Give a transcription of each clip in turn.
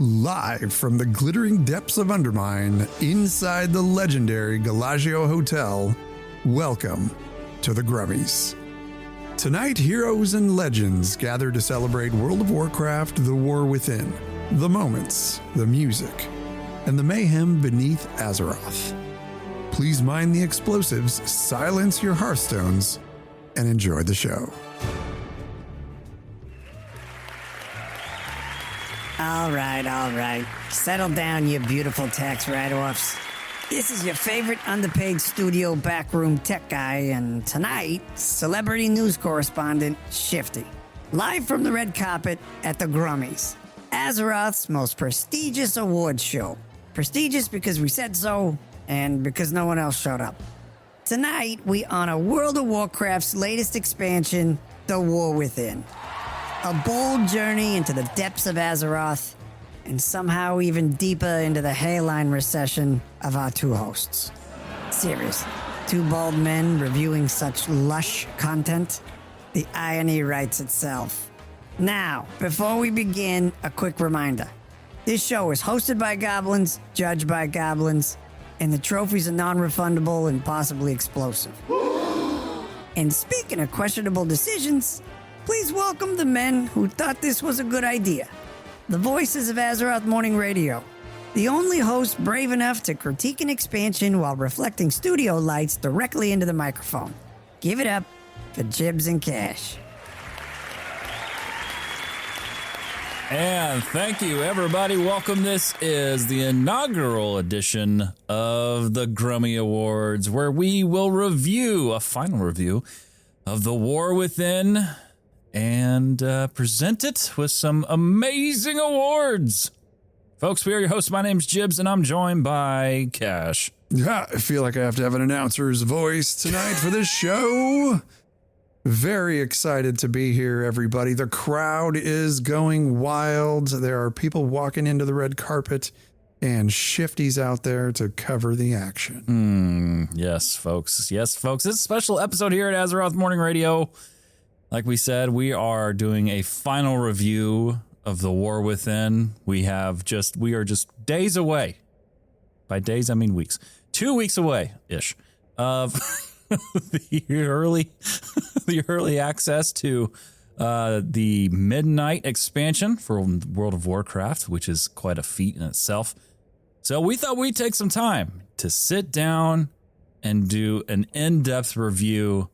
Live from the glittering depths of Undermine, inside the legendary Gallagio Hotel, welcome to the Grummys. Tonight, heroes and legends gather to celebrate World of Warcraft, the war within, the moments, the music, and the mayhem beneath Azeroth. Please mind the explosives, silence your hearthstones, and enjoy the show. All right. Settle down, you beautiful tax write-offs. This is your favorite underpaid studio backroom tech guy, and tonight, celebrity news correspondent Shiffty. Live from the red carpet at the Grummys, Azeroth's most prestigious awards show. Prestigious because we said so, and because no one else showed up. Tonight, we honor World of Warcraft's latest expansion, The War Within. A bold journey into the depths of Azeroth, and somehow even deeper into the hairline recession of our two hosts. Seriously, two bald men reviewing such lush content? The irony writes itself. Now, before we begin, a quick reminder. This show is hosted by goblins, judged by goblins, and the trophies are non-refundable and possibly explosive. And speaking of questionable decisions, please welcome the men who thought this was a good idea. The voices of Azeroth Morning Radio. The only host brave enough to critique an expansion while reflecting studio lights directly into the microphone. Give it up for Jibs and Cash. And thank you, everybody. Welcome. This is the inaugural edition of the Grummy Awards, where we will review, a final review, of The War Within, and present it with some amazing awards. Folks, we are your hosts. My name's Jibs, and I'm joined by Cash. Yeah, I feel like I have to have an announcer's voice tonight for this show. Very excited to be here, everybody. The crowd is going wild. There are people walking into the red carpet, and Shifty's out there to cover the action. Yes, folks. Yes, folks. This is a special episode here at Azeroth Morning Radio. Like we said, we are doing a final review of The War Within. We are just days away. By days, I mean weeks. 2 weeks away-ish of the early access to the midnight expansion for World of Warcraft, which is quite a feat in itself. So we thought we'd take some time to sit down and do an in-depth review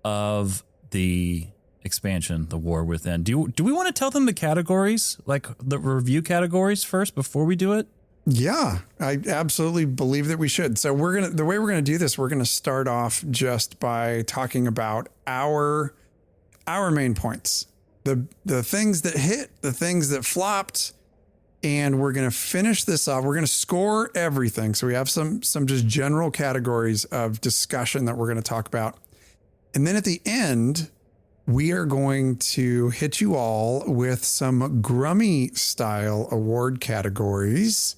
of the expansion, The War Within. Do we want to tell them the categories, like the review categories first before we do it? Yeah, I absolutely believe that we should. So the way we're gonna do this, we're gonna start off just by talking about our main points, the things that hit, the things that flopped, and we're gonna finish this off. We're gonna score everything. So we have some just general categories of discussion that we're gonna talk about, and then at the end, we are going to hit you all with some Grummy style award categories.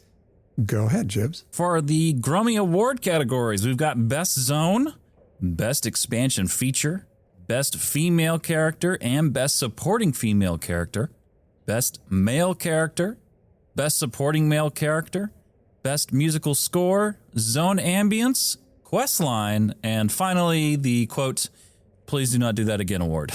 Go ahead, Jibs. For the Grummy Award categories, we've got Best Zone, Best Expansion Feature, Best Female Character, and Best Supporting Female Character, Best Male Character, Best Supporting Male Character, Best Musical Score, Zone Ambience, Questline, and finally the quote, "Please do not do that again" award.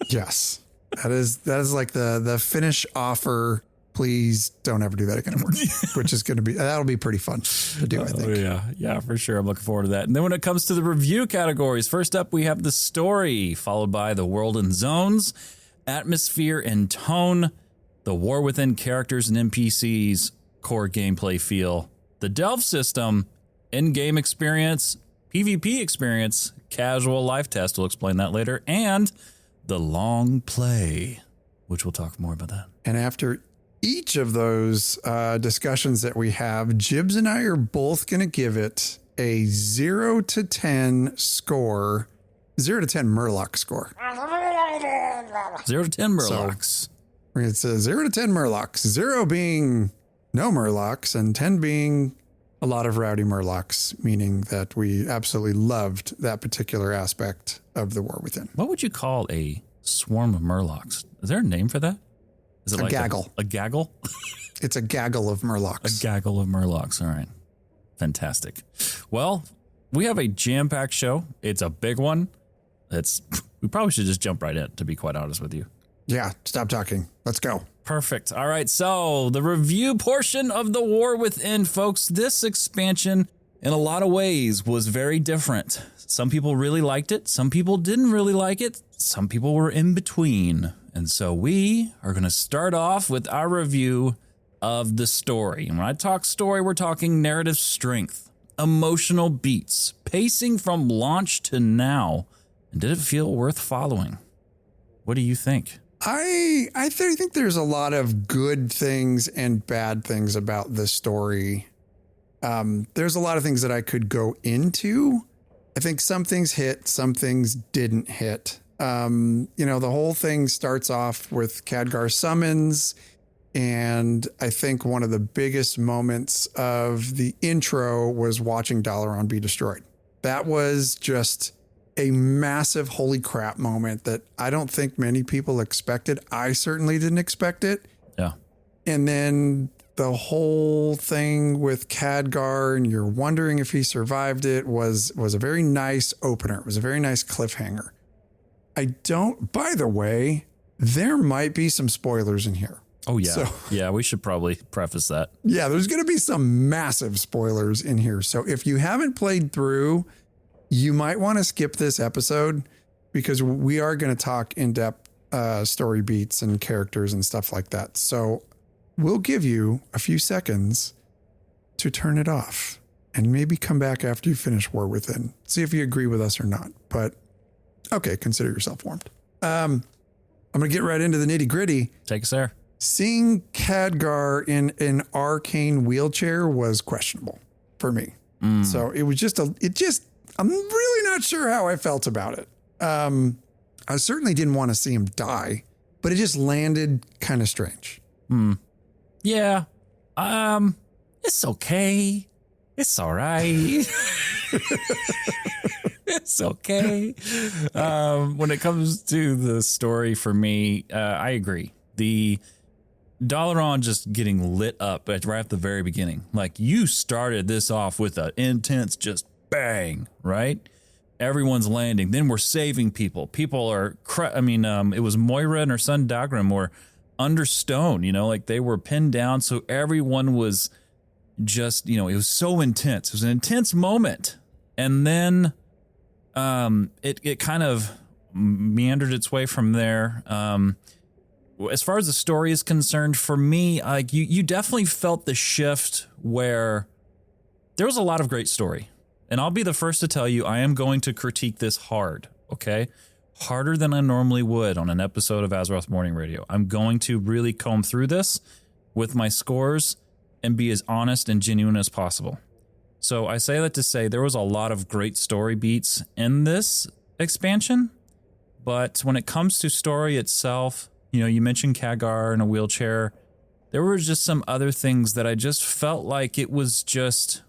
Yes, that is like the finish offer. Please don't ever do that again award, which is that'll be pretty fun to do, I think. Yeah, for sure. I'm looking forward to that. And then when it comes to the review categories, first up we have the story, followed by the world and zones, atmosphere and tone, the War Within characters and NPCs, core gameplay feel, the delve system, in-game experience, PvP experience, casual life test, we'll explain that later, and the long play, which we'll talk more about that. And after each of those discussions that we have, Jibs and I are both going to give it a 0 to 10 score, 0 to 10 Murloc score. 0 to 10 Murlocs. So it's a 0 to 10 Murlocs, 0 being no Murlocs and 10 being a lot of rowdy Murlocs, meaning that we absolutely loved that particular aspect of the War Within. What would you call a swarm of Murlocs? Is there a name for that? Is it A like gaggle. A gaggle? It's a gaggle of Murlocs. A gaggle of Murlocs. All right. Fantastic. Well, we have a jam-packed show. It's a big one. We probably should just jump right in, to be quite honest with you. Yeah, stop talking. Let's go. Perfect. All right. So the review portion of the War Within, folks, this expansion in a lot of ways was very different. Some people really liked it. Some people didn't really like it. Some people were in between. And so we are going to start off with our review of the story. And when I talk story, we're talking narrative strength, emotional beats, pacing from launch to now. And did it feel worth following? What do you think? I think there's a lot of good things and bad things about the story. There's a lot of things that I could go into. I think some things hit, some things didn't hit. The whole thing starts off with Khadgar summons. And I think one of the biggest moments of the intro was watching Dalaran be destroyed. That was just a massive holy crap moment that I don't think many people expected. I certainly didn't expect it. Yeah. And then the whole thing with Khadgar and you're wondering if he survived it was a very nice opener. It was a very nice cliffhanger. By the way, there might be some spoilers in here. Oh, yeah. So, yeah, we should probably preface that. Yeah, there's going to be some massive spoilers in here. So if you haven't played through, you might want to skip this episode because we are going to talk in depth story beats and characters and stuff like that. So we'll give you a few seconds to turn it off and maybe come back after you finish War Within. See if you agree with us or not. But okay, consider yourself warned. I'm going to get right into the nitty gritty. Take us there. Seeing Khadgar in an arcane wheelchair was questionable for me. So it was I'm really not sure how I felt about it. I certainly didn't want to see him die, but it just landed kind of strange. Yeah. It's okay. It's all right. It's okay. When it comes to the story for me, I agree. The Dalaran just getting lit up right at the very beginning. Like you started this off with an intense just bang, right? Everyone's landing. Then we're saving people. People are, it was Moira and her son Dagram were under stone, like they were pinned down. So everyone was just, it was so intense. It was an intense moment. And then it kind of meandered its way from there. As far as the story is concerned, for me, like you definitely felt the shift where there was a lot of great story. And I'll be the first to tell you, I am going to critique this hard, okay? Harder than I normally would on an episode of Azeroth Morning Radio. I'm going to really comb through this with my scores and be as honest and genuine as possible. So I say that to say there was a lot of great story beats in this expansion, but when it comes to story itself, you mentioned Khadgar in a wheelchair. There were just some other things that I just felt like it was just,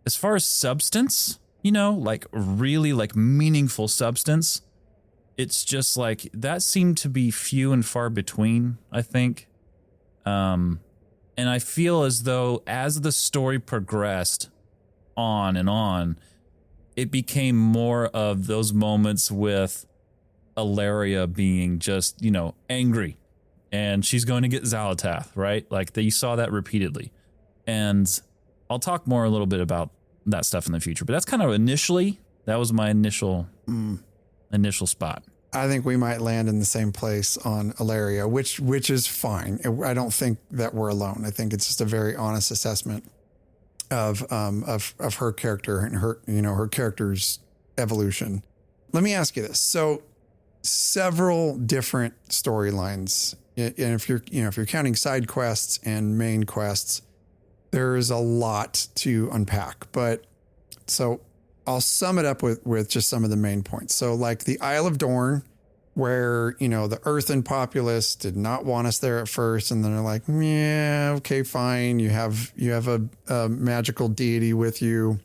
as far as substance, like really like meaningful substance, it's just like that seemed to be few and far between, I think. And I feel as though as the story progressed on and on, it became more of those moments with Ilaria being just, angry and she's going to get Xalatath, right? Like you saw that repeatedly. And I'll talk more a little bit about that stuff in the future, but that's kind of that was my initial spot. I think we might land in the same place on Ilaria, which is fine. I don't think that we're alone. I think it's just a very honest assessment of her character and her character's evolution. Let me ask you this. So several different storylines, and if you're counting side quests and main quests, there is a lot to unpack, but so I'll sum it up with just some of the main points. So like the Isle of Dorn, where, the Earthen populace did not want us there at first. And then they're like, yeah, okay, fine. You have a magical deity with you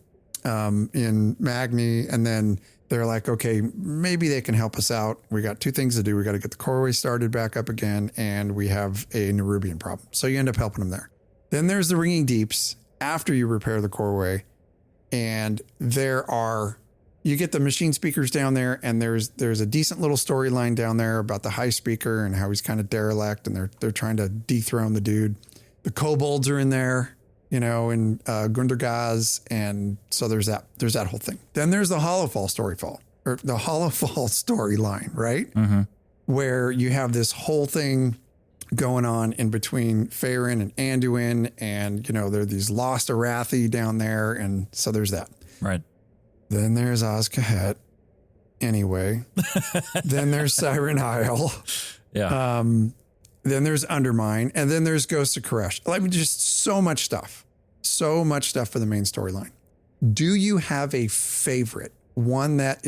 in Magni. And then they're like, okay, maybe they can help us out. We got two things to do. We got to get the Coreway started back up again, and we have a Nerubian problem. So you end up helping them there. Then there's the Ringing Deeps after you repair the Coreway, and you get the machine speakers down there, and there's a decent little storyline down there about the High Speaker and how he's kind of derelict, and they're trying to dethrone the dude. The kobolds are in there, in Gundergaz, and so there's that whole thing. Then there's the Hollowfall storyline, right? Mm-hmm. Where you have this whole thing going on in between Faerun and Anduin, and there are these lost Arathi down there, and so there's that. Right. Then there's Oz-Kahet. Anyway, then there's Siren Isle. Yeah. Then there's Undermine, and then there's Ghost of Koresh. Just so much stuff for the main storyline. Do you have a favorite, one that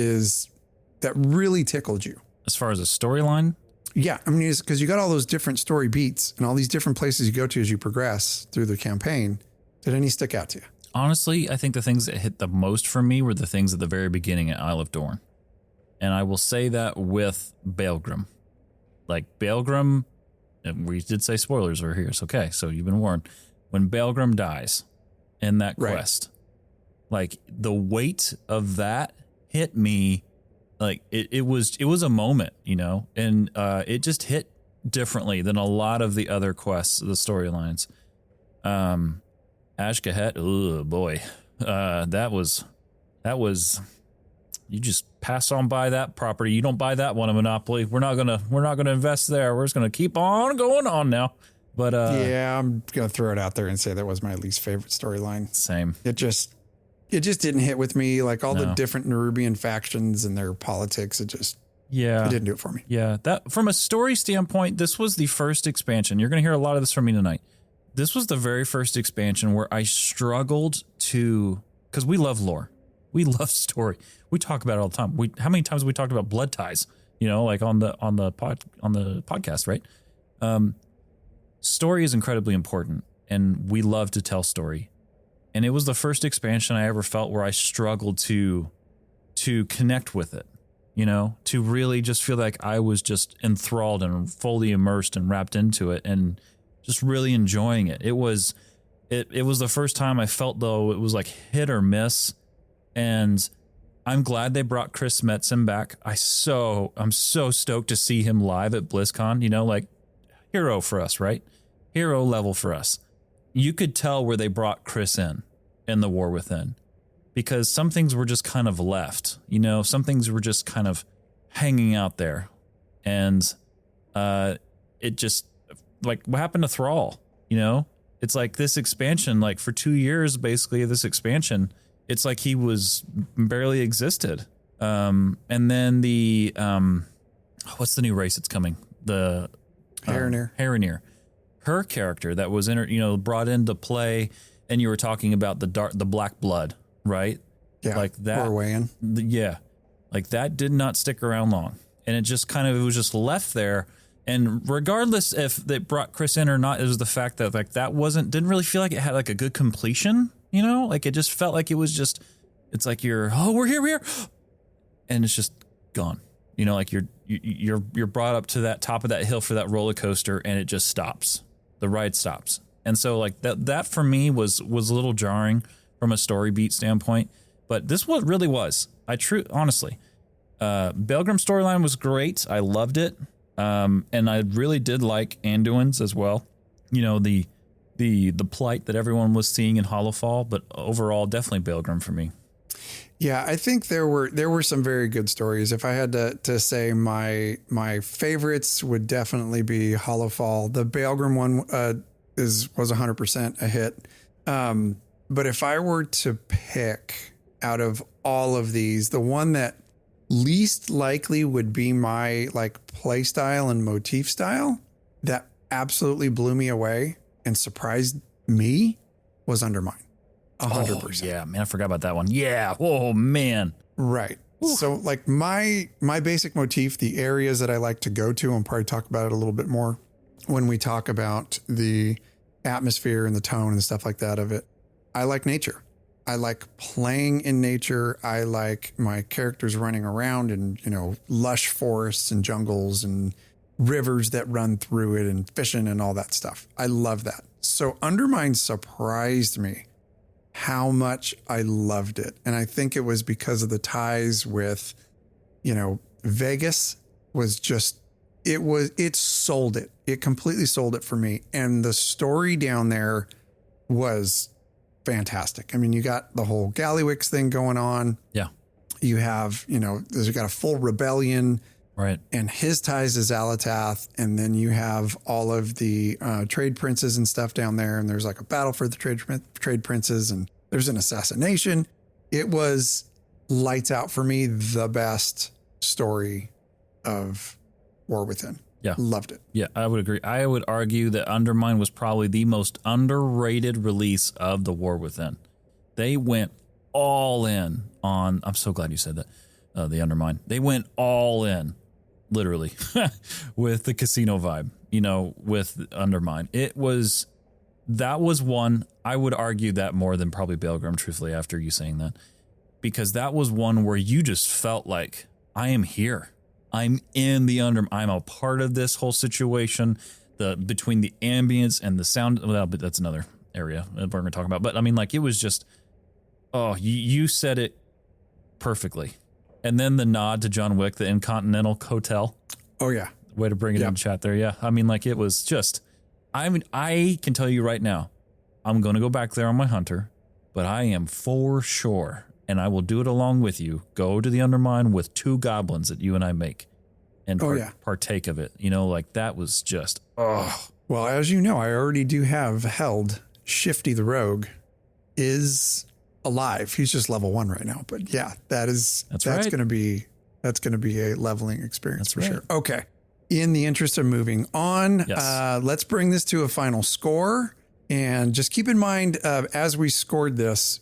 really tickled you? As far as a storyline? Yeah. I mean, because you got all those different story beats and all these different places you go to as you progress through the campaign. Did any stick out to you? Honestly, I think the things that hit the most for me were the things at the very beginning at Isle of Dorn. And I will say that with Baelgrim. Like Baelgrim, we did say spoilers are here. It's okay. So you've been warned. When Baelgrim dies in that quest, like the weight of that hit me. Like it was a moment, and it just hit differently than a lot of the other quests, the storylines. Ash-Kahet, oh boy, that was you just pass on by that property. You don't buy that one, a Monopoly. We're not gonna invest there. We're just gonna keep on going on now. But yeah, I'm gonna throw it out there and say that was my least favorite storyline. Same. It just didn't hit with me. Like all the different Nerubian factions and their politics. It didn't do it for me. Yeah, that from a story standpoint, this was the first expansion. You're gonna hear a lot of this from me tonight. This was the very first expansion where I struggled because we love lore. We love story. We talk about it all the time. How many times have we talked about blood ties, like on the podcast, right? Story is incredibly important, and we love to tell story. And it was the first expansion I ever felt where I struggled to connect with it, to really just feel like I was just enthralled and fully immersed and wrapped into it and just really enjoying it. It was the first time I felt though it was like hit or miss. And I'm glad they brought Chris Metzen back. I'm so stoked to see him live at BlizzCon, like hero for us, right? Hero level for us. You could tell where they brought Chris in the War Within, because some things were just kind of left, some things were just kind of hanging out there. And it just, like what happened to Thrall, it's like this expansion, like for 2 years, basically this expansion, it's like he was barely existed. And then the, what's the new race that's coming? The Harenir. Her character that was brought into play, and you were talking about the black blood, right? Yeah. Like that. Orwayan. Yeah. Like that did not stick around long. And it was just left there. And regardless if they brought Chris in or not, it was the fact that like that didn't really feel like it had like a good completion, like it just felt like it was just, it's like we're here. And it's just gone, like you're brought up to that top of that hill for that roller coaster, and it just stops. The ride stops. And so like that for me was a little jarring from a story beat standpoint, but this what really was. Honestly, Baelgrim storyline was great. I loved it. And I really did like Anduin's as well. The plight that everyone was seeing in Hollowfall, but overall, definitely Baelgrim for me. Yeah, I think there were some very good stories. If I had to say my favorites would definitely be Hollowfall. The Baelgrim one was 100% a hit. But if I were to pick out of all of these, the one that least likely would be my like play style and motif style that absolutely blew me away and surprised me was Undermine. 100%. Oh, yeah, man, I forgot about that one. Yeah. Oh man. Right. Ooh. So like my basic motif, the areas that I like to go to, and probably talk about it a little bit more when we talk about the atmosphere and the tone and stuff like that of it. I like nature. I like playing in nature. I like my characters running around in, lush forests and jungles and rivers that run through it and fishing and all that stuff. I love that. So Undermine surprised me how much I loved it. And I think it was because of the ties with, Vegas was just, it sold it. It completely sold it for me. And the story down there was fantastic. I mean, you got the whole Gallywix thing going on. Yeah. You have, there's got a full rebellion. Right. And his ties to Xalatath. And then you have all of the trade princes and stuff down there. And there's like a battle for the trade princes and there's an assassination. It was lights out for me, the best story of War Within. Yeah. Loved it. Yeah, I would agree. I would argue that Undermine was probably the most underrated release of the War Within. They went all in on, I'm so glad you said that, the Undermine. They went all in, literally, with the casino vibe, with Undermine. That was one, I would argue that more than probably Baelgrim, truthfully, after you saying that. Because that was one where you just felt like, I am here. I'm in the I'm a part of this whole situation. Between the ambience and the sound, well, but that's another area we're going to talk about. But I mean, like, it was just, you said it perfectly. And then the nod to John Wick, the Intercontinental Hotel. Oh yeah. Way to bring it in chat there. Yeah. I mean, like, it was just, I can tell you right now, I'm going to go back there on my hunter, but I am for sure, and I will do it along with you, go to the Undermine with 2 goblins that you and I make and partake of it. Like, that was just, Well, as you know, I already do have held Shiffty the Rogue is alive. He's just level 1 right now. But yeah, that's right. going to be a leveling experience for right. sure. Okay. In the interest of moving on, Yes. Let's bring this to a final score. And just keep in mind, as we scored this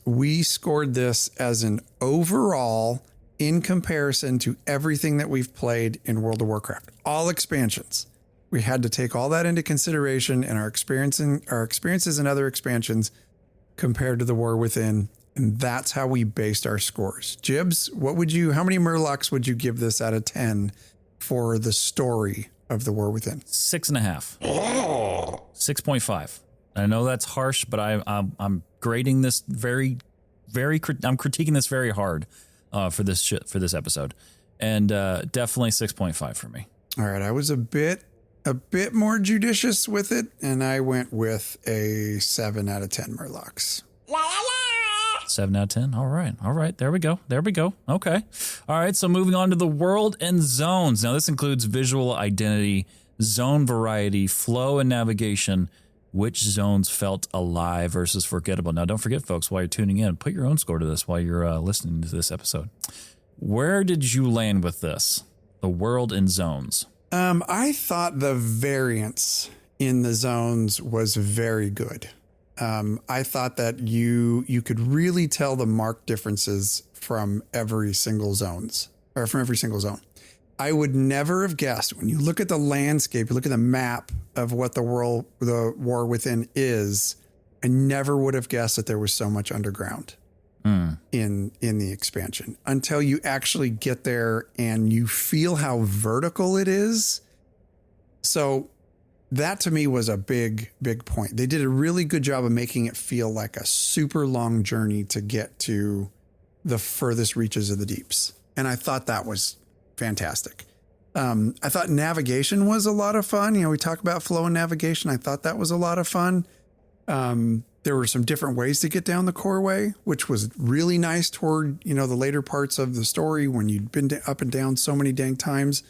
as an overall in comparison to everything that we've played in World of Warcraft, all expansions. We had to take all that into consideration and our experiences in other expansions compared to the War Within. And that's how we based our scores. Jibs, how many Murlocs would you give this out of 10 for the story of the War Within? 6.5. 6.5. I know that's harsh, but I'm grading this I'm critiquing this very hard for this episode, and definitely 6.5 for me. All right, I was a bit more judicious with it, and I went with a 7 out of 10 Murlocs. 7 out of 10. All right. There we go. Okay. All right. So moving on to the world and zones. Now this includes visual identity, zone variety, flow, and navigation. Which zones felt alive versus forgettable? Now, don't forget, folks, while you're tuning in, put your own score to this while you're listening to this episode. Where did you land with this? The world and zones. I thought the variance in the zones was very good. I thought that you could really tell the marked differences from every single zone. I would never have guessed, when you look at the landscape, you look at the map of what the War Within is, I never would have guessed that there was so much underground in the expansion until you actually get there and you feel how vertical it is. So that to me was a big, big point. They did a really good job of making it feel like a super long journey to get to the furthest reaches of the deeps. And I thought that was fantastic. I thought navigation was a lot of fun. We talk about flow and navigation. I thought that was a lot of fun. There were some different ways to get down the core way, which was really nice toward, the later parts of the story when you'd been up and down so many dang times.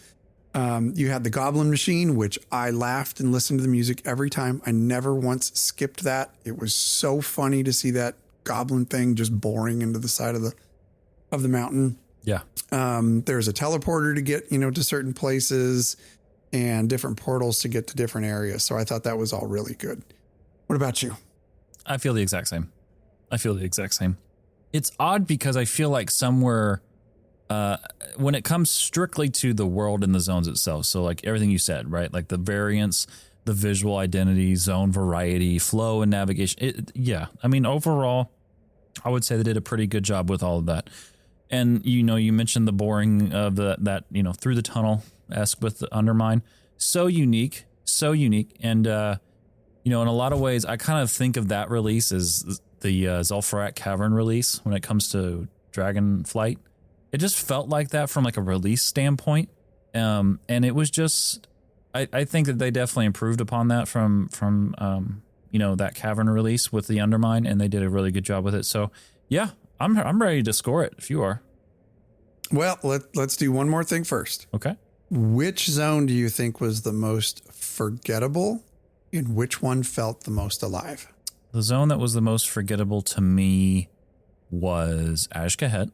You had the Goblin Machine, which I laughed and listened to the music every time. I never once skipped that. It was so funny to see that goblin thing just boring into the side of the mountain. Yeah. There's a teleporter to get, to certain places and different portals to get to different areas. So I thought that was all really good. What about you? I feel the exact same. It's odd because I feel like somewhere, when it comes strictly to the world and the zones itself, so like everything you said, right? Like the variance, the visual identity, zone variety, flow, and navigation. I mean, overall, I would say they did a pretty good job with all of that. And, you know, you mentioned the boring of that, you know, through the tunnel-esque with the Undermine. So unique. And, you know, in a lot of ways, I kind of think of that release as the Zul'Farrak Cavern release when it comes to Dragonflight. It just felt like that from like a release standpoint. And it was just, I think that they definitely improved upon that from you know, that Cavern release with the Undermine, and they did a really good job with it. So yeah, I'm ready to score it if you are. Well, let's do one more thing first. Okay. Which zone do you think was the most forgettable, and which one felt the most alive? The zone that was the most forgettable to me was Azj-Kahet.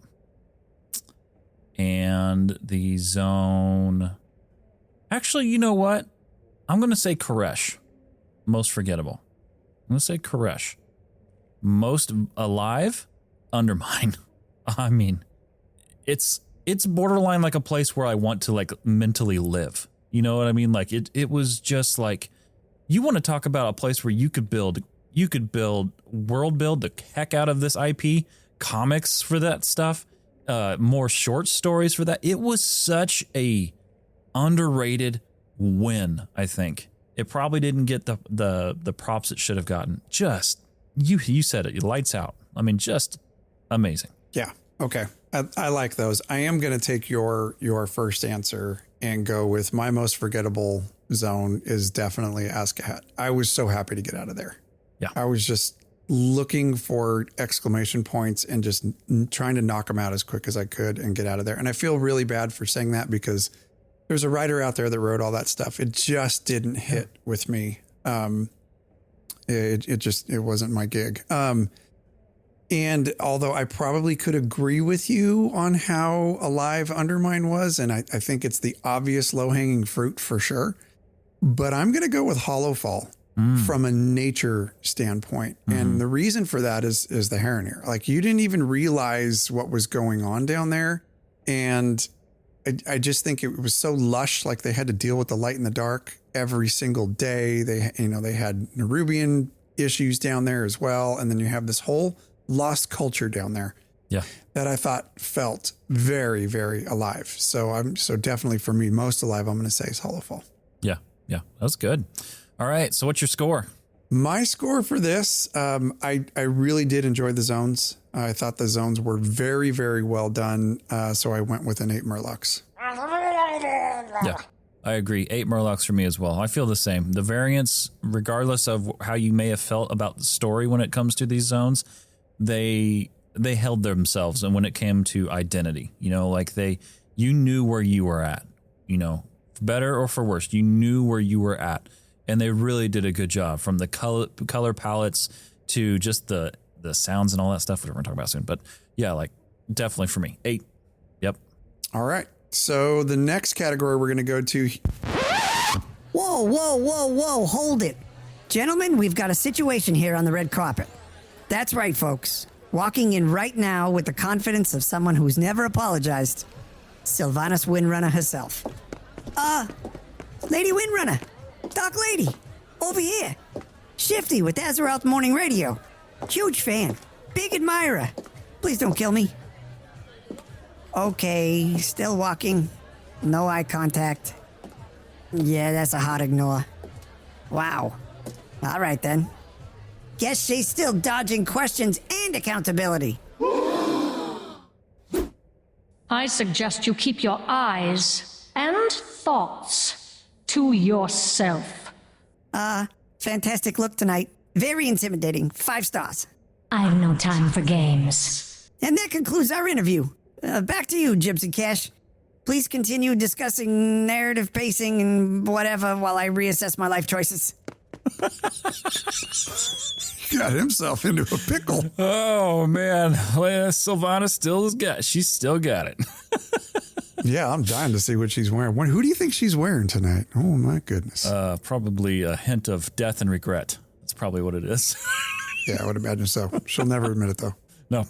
And the zone... Actually, you know what? I'm going to say Koresh. Most forgettable. I'm going to say Koresh. Most alive? Undermine. I mean, it's borderline like a place where I want to like mentally live. You know what I mean? Like it was just like, you want to talk about a place where you could build world build the heck out of this IP, comics for that stuff, more short stories for that. It was such a underrated win, I think. It probably didn't get the props it should have gotten. Just, you said it, lights out. I mean, just amazing. Yeah. Okay. I like those. I am going to take your first answer and go with my most forgettable zone is definitely Azj-Kahet. I was so happy to get out of there. Yeah. I was just looking for exclamation points and just trying to knock them out as quick as I could and get out of there. And I feel really bad for saying that because there's a writer out there that wrote all that stuff. It just didn't hit with me. It wasn't my gig. And although I probably could agree with you on how alive Undermine was, and I think it's the obvious low-hanging fruit for sure, but I'm going to go with Hollowfall from a nature standpoint. And the reason for that is the Heronir. Like, you didn't even realize what was going on down there. And I just think it was so lush. Like, they had to deal with the light and the dark every single day. They had Nerubian issues down there as well. And then you have this whole lost culture down there. Yeah. That I thought felt very, very alive. So definitely for me, most alive, I'm going to say is Hollowfall. Yeah. Yeah. That's good. All right. So what's your score? My score for this, I really did enjoy the zones. I thought the zones were very, very well done. So I went with an 8 Murlocs. Yeah, I agree. 8 Murlocs for me as well. I feel the same. The variants, regardless of how you may have felt about the story when it comes to these zones, they held themselves. And when it came to identity, you know, like you knew where you were at, you know, for better or for worse, you knew where you were at. And they really did a good job, from the color palettes to just the sounds and all that stuff, which we're going to talk about soon. But yeah, like definitely for me, 8. Yep. All right. So the next category we're going to go to. Whoa, hold it. Gentlemen, we've got a situation here on the red carpet. That's right, folks. Walking in right now with the confidence of someone who's never apologized, Sylvanas Windrunner herself. Lady Windrunner. Dark Lady, over here. Shiffty with Azeroth Morning Radio. Huge fan. Big admirer. Please don't kill me. Okay, still walking. No eye contact. Yeah, that's a hard ignore. Wow. All right, then. Guess she's still dodging questions and accountability. I suggest you keep your eyes and thoughts to yourself. Fantastic look tonight. Very intimidating. 5 stars. I've no time for games. And that concludes our interview. Back to you, Jibs and Cash. Please continue discussing narrative pacing and whatever while I reassess my life choices. Got himself into a pickle. Oh man, Sylvanas she's still got it. Yeah, I'm dying to see what she's wearing. Who do you think she's wearing tonight? Oh my goodness. Probably a hint of death and regret. That's probably what it is. Yeah, I would imagine so. She'll never admit it though.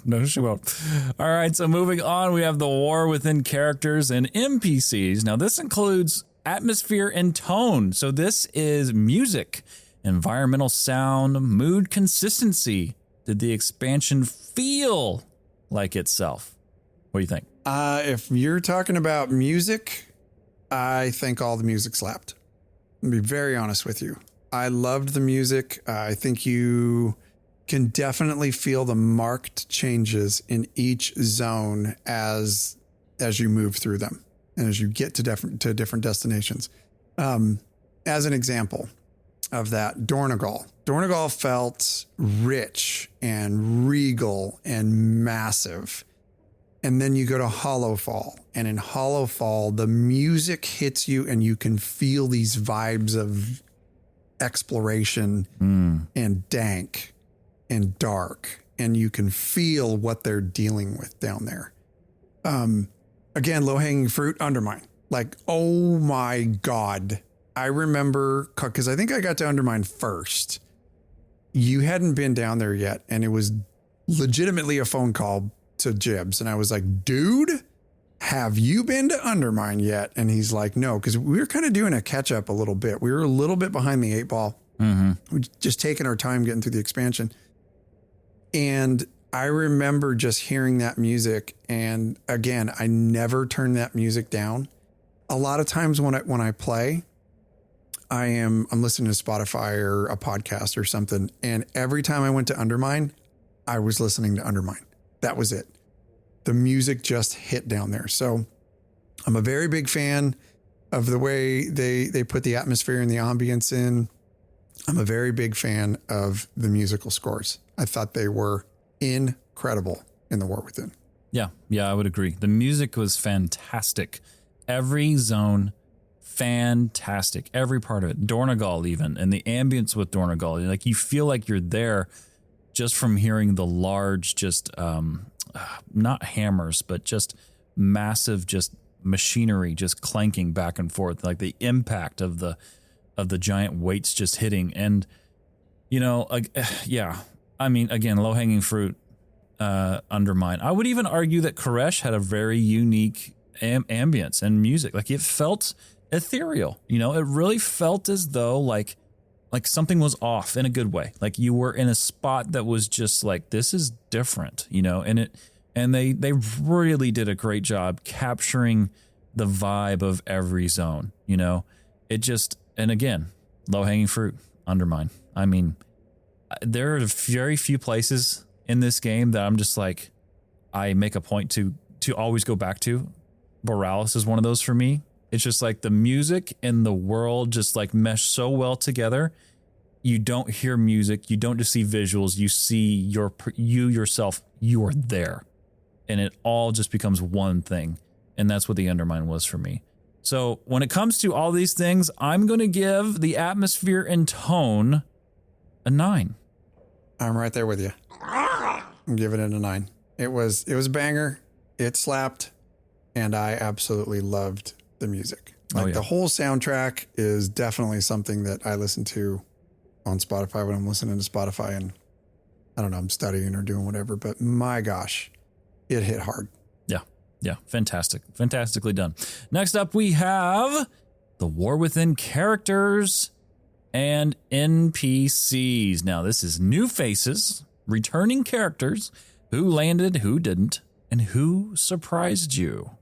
No, she won't. All right, so moving on, we have the war within characters and NPCs. Now, this includes atmosphere and tone. So this is music, environmental sound, mood consistency, Did the expansion feel like itself? What do you think? If you're talking about music, I think all the music slapped. I'll be very honest with you. I loved the music. I think you can definitely feel the marked changes in each zone as you move through them and as you get to different destinations. As an example of that, Dornogal. Dornogal felt rich and regal and massive. And then you go to Hollowfall, and in Hollowfall, the music hits you and you can feel these vibes of exploration and dank and dark, and you can feel what they're dealing with down there. Again, low-hanging fruit, Undermine. Like, oh my God. I remember, because I think I got to Undermine first. You hadn't been down there yet, and it was legitimately a phone call to Jibs, and I was like, dude, have you been to Undermine yet? And he's like, no, because we were kind of doing a catch up a little bit. We were a little bit behind the 8 ball. We just taking our time getting through the expansion. And I remember just hearing that music. And again, I never turn that music down. A lot of times when I play, I'm listening to Spotify or a podcast or something. And every time I went to Undermine, I was listening to Undermine. That was it. The music just hit down there. So I'm a very big fan of the way they put the atmosphere and the ambience in. I'm a very big fan of the musical scores. I thought they were incredible in The War Within. Yeah, I would agree. The music was fantastic. Every zone, fantastic. Every part of it. Dornogal even, and the ambience with Dornogal. Like, you feel like you're there just from hearing the large, just not hammers, but just massive, just machinery just clanking back and forth, like the impact of the giant weights just hitting. And, you know, yeah, I mean, again, low-hanging fruit, Undermine. I would even argue that Koresh had a very unique ambience and music. Like, it felt ethereal, you know, it really felt as though like something was off in a good way. Like, you were in a spot that was just like, this is different, you know, and they really did a great job capturing the vibe of every zone, you know. It just, and again, low-hanging fruit, Undermine. I mean, there are very few places in this game that I'm just like, I make a point to always go back to. Borealis is one of those for me. It's just like the music and the world just like mesh so well together. You don't hear music. You don't just see visuals. You see you yourself. You are there. And it all just becomes one thing. And that's what the Undermine was for me. So when it comes to all these things, I'm going to give the atmosphere and tone a 9. I'm right there with you. I'm giving it a 9. It was a banger. It slapped. And I absolutely loved the music. Like, the whole soundtrack is definitely something that I listen to on Spotify when I'm listening to Spotify, and I don't know, I'm studying or doing whatever, but my gosh, it hit hard. Yeah. Fantastic. Fantastically done. Next up, we have the War Within characters and NPCs. Now, this is new faces, returning characters, who landed, who didn't, and who surprised you.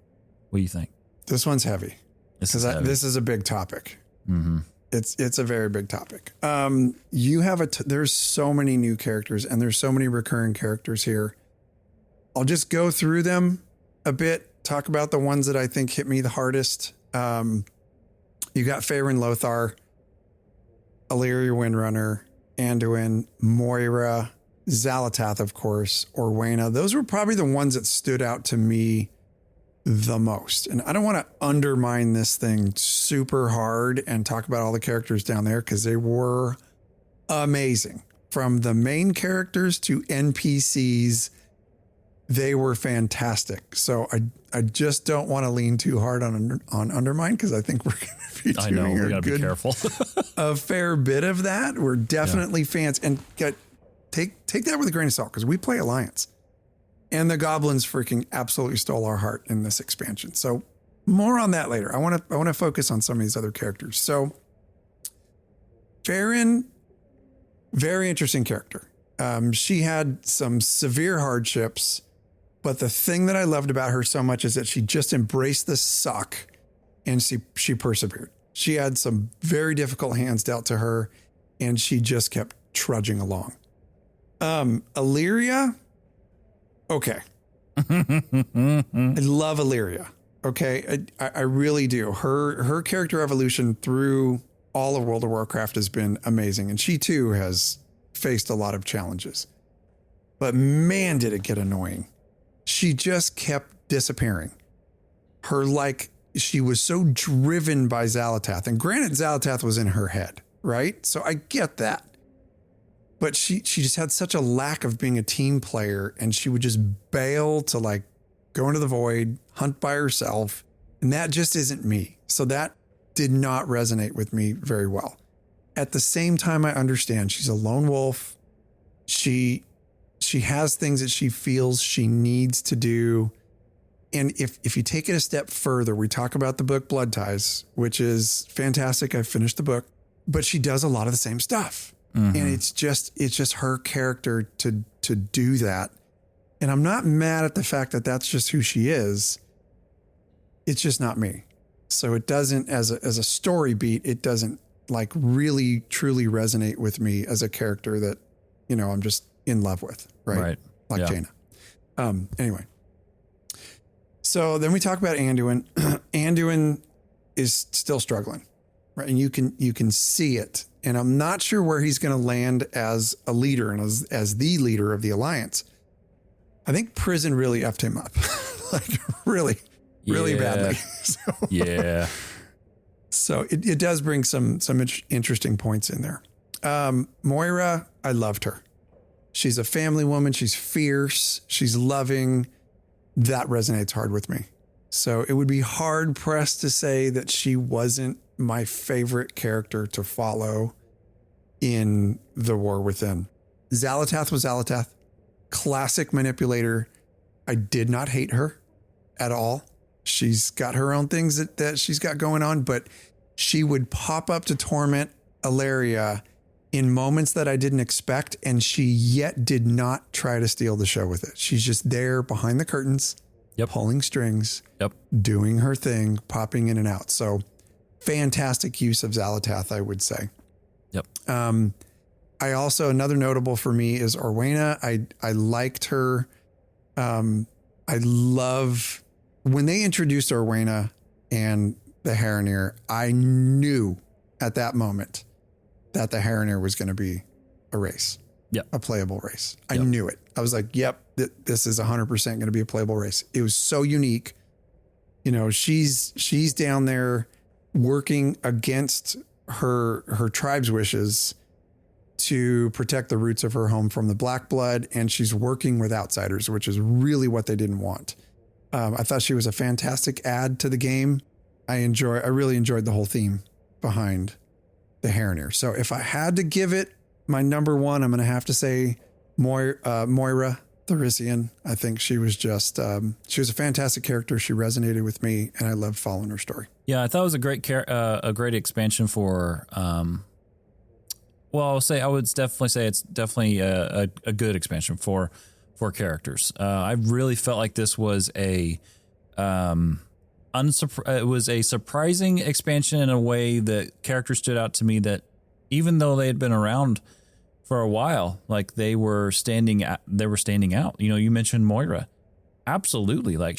What do you think? This one's heavy. This is a big topic. Mm-hmm. It's a very big topic. You have there's so many new characters and there's so many recurring characters here. I'll just go through them a bit, talk about the ones that I think hit me the hardest. You got Faerun Lothar, Illyria Windrunner, Anduin, Moira, Xalatath, of course, Orwena. Those were probably the ones that stood out to me the most. And I don't want to undermine this thing super hard and talk about all the characters down there, because they were amazing. From the main characters to NPCs, they were fantastic. So I just don't want to lean too hard on Undermine, because I think we're going to be doing we gotta be careful. a fair bit of that. We're definitely fans, and take that with a grain of salt, because we play Alliance. And the goblins freaking absolutely stole our heart in this expansion. So more on that later. I want to focus on some of these other characters. So Faerun, very interesting character. She had some severe hardships, but the thing that I loved about her so much is that she just embraced the suck and she persevered. She had some very difficult hands dealt to her and she just kept trudging along. Illyria. Okay. I love Illyria. Okay. I really do. Her character evolution through all of World of Warcraft has been amazing. And she too has faced a lot of challenges, but man, did it get annoying. She just kept disappearing. She was so driven by Xal'atath, and granted Xal'atath was in her head, right? So I get that. But she just had such a lack of being a team player, and she would just bail to like go into the void, hunt by herself. And that just isn't me. So that did not resonate with me very well. At the same time, I understand she's a lone wolf. She has things that she feels she needs to do. And if you take it a step further, we talk about the book Blood Ties, which is fantastic. I've finished the book, but she does a lot of the same stuff. Mm-hmm. And it's just her character to do that. And I'm not mad at the fact that that's just who she is. It's just not me. So it doesn't, as a story beat, it doesn't like really truly resonate with me as a character that, you know, I'm just in love with. Right. Like Jaina. Anyway. So then we talk about Anduin. Anduin is still struggling, right? And you can see it. And I'm not sure where he's going to land as a leader and as the leader of the Alliance. I think prison really effed him up, like really badly. So, so it does bring some interesting points in there. Moira, I loved her. She's a family woman. She's fierce. She's loving. That resonates hard with me. So it would be hard pressed to say that she wasn't my favorite character to follow in The War Within. Xal'atath was Xal'atath. Classic manipulator. I did not hate her at all. She's got her own things that she's got going on, but she would pop up to torment Illyria in moments that I didn't expect, and she yet did not try to steal the show with it. She's just there behind the curtains, pulling strings, doing her thing, popping in and out. So fantastic use of Xal'atath, I would say. I also, another notable for me is Orwena. I liked her. I love when they introduced Orwena and the Haranir, I knew at that moment that the Haranir was going to be a race, a playable race. I knew it. I was like, this is 100% going to be a playable race. It was so unique. You know, she's down there working against her tribe's wishes to protect the roots of her home from the Black Blood. And she's working with outsiders, which is really what they didn't want. I thought she was a fantastic add to the game. I really enjoyed the whole theme behind the Haranir. So if I had to give it my number one, I'm going to have to say Moira Thorisian. I think she was just, she was a fantastic character. She resonated with me and I loved following her story. Yeah. I thought it was a great expansion for, I would definitely say it's definitely a good expansion for characters. I really felt like this was it was a surprising expansion in a way that characters stood out to me that even though they had been around for a while, like they were standing out. You know, you mentioned Moira. Absolutely. Like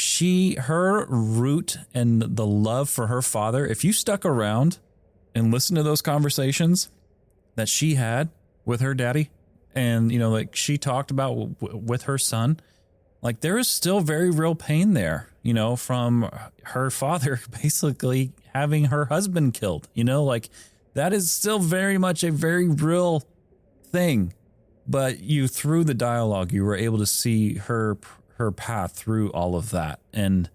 her root and the love for her father, if you stuck around and listened to those conversations that she had with her daddy, and, you know, like she talked about with her son, like there is still very real pain there, you know, from her father basically having her husband killed, you know, like that is still very much a very real thing. But through the dialogue, you were able to see her path through all of that. And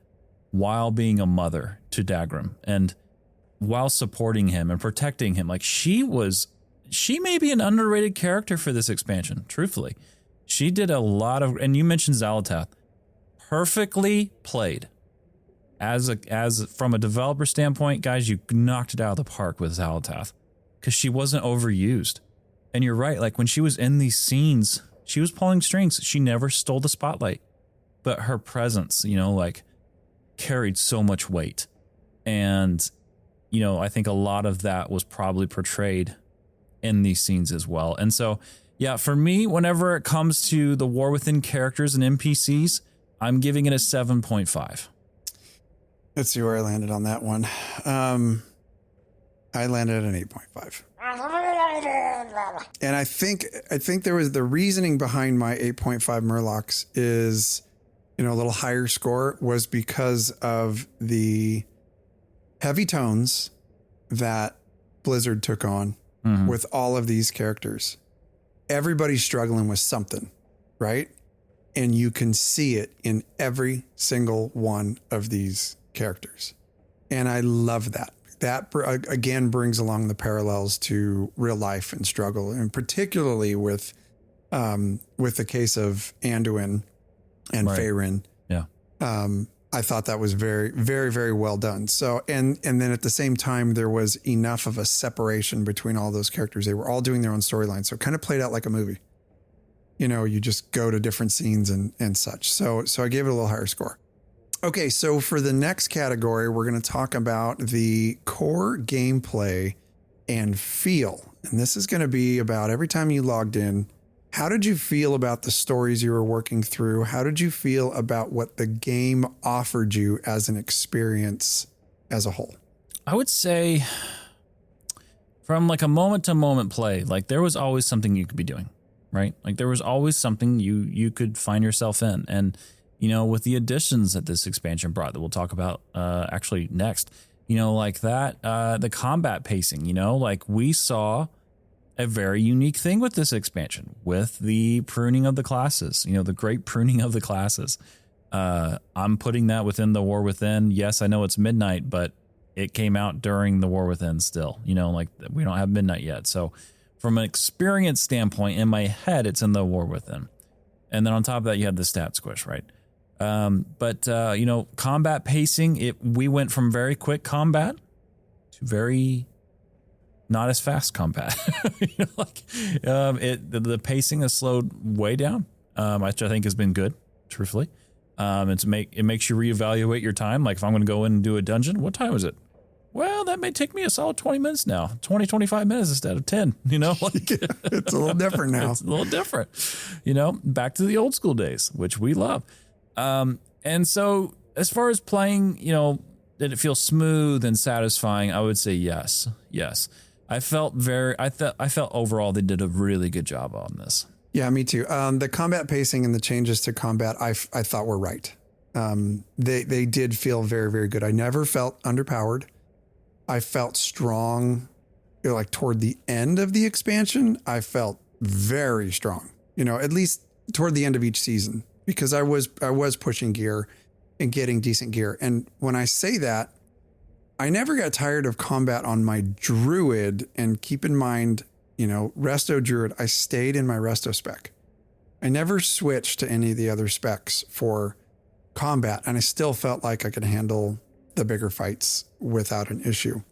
while being a mother to Dagrim and while supporting him and protecting him, like she may be an underrated character for this expansion. Truthfully, she did a lot of, and you mentioned Xal'atath, perfectly played as from a developer standpoint, guys, you knocked it out of the park with Xal'atath because she wasn't overused. And you're right. Like when she was in these scenes She was pulling strings. She never stole the spotlight, but her presence, like carried so much weight. And, I think a lot of that was probably portrayed in these scenes as well. And so, yeah, for me, whenever it comes to the War Within characters and NPCs, I'm giving it a 7.5. Let's see where I landed on that one. I landed at an 8.5. And I think there was the reasoning behind my 8.5 Murlocs is, a little higher score was because of the heavy tones that Blizzard took on with all of these characters. Everybody's struggling with something, right? And you can see it in every single one of these characters. And I love that. That, again, brings along the parallels to real life and struggle, and particularly with the case of Anduin and Faerun. Yeah. I thought that was very, very, very well done. So, and then at the same time, there was enough of a separation between all those characters. They were all doing their own storyline. So it kind of played out like a movie. You just go to different scenes and such. So I gave it a little higher score. Okay, so for the next category, we're going to talk about the core gameplay and feel. And this is going to be about every time you logged in, how did you feel about the stories you were working through? How did you feel about what the game offered you as an experience as a whole? I would say from like a moment to moment play, like there was always something you could be doing, right? Like there was always something you could find yourself in. And with the additions that this expansion brought that we'll talk about actually next, like that, the combat pacing, like we saw a very unique thing with this expansion with the pruning of the classes, the great pruning of the classes. I'm putting that within the War Within. Yes, I know it's midnight, but it came out during the War Within still, like we don't have midnight yet. So from an experience standpoint, in my head, it's in the War Within. And then on top of that, you had the stat squish, right? But combat pacing, we went from very quick combat to very not as fast combat. The pacing has slowed way down, which I think has been good, truthfully. It makes you reevaluate your time. Like if I'm going to go in and do a dungeon, what time is it? Well, that may take me a solid 20 minutes now, 25 minutes instead of 10, It's a little different now. It's a little different, back to the old school days, which we love. And so as far as playing, did it feel smooth and satisfying? I would say yes. I felt overall they did a really good job on this. Yeah, me too. The combat pacing and the changes to combat, I thought were right. They did feel very, very good. I never felt underpowered. I felt strong, like toward the end of the expansion. I felt very strong, at least toward the end of each season, because I was pushing gear and getting decent gear. And when I say that, I never got tired of combat on my druid. And keep in mind, resto druid, I stayed in my resto spec. I never switched to any of the other specs for combat. And I still felt like I could handle the bigger fights without an issue.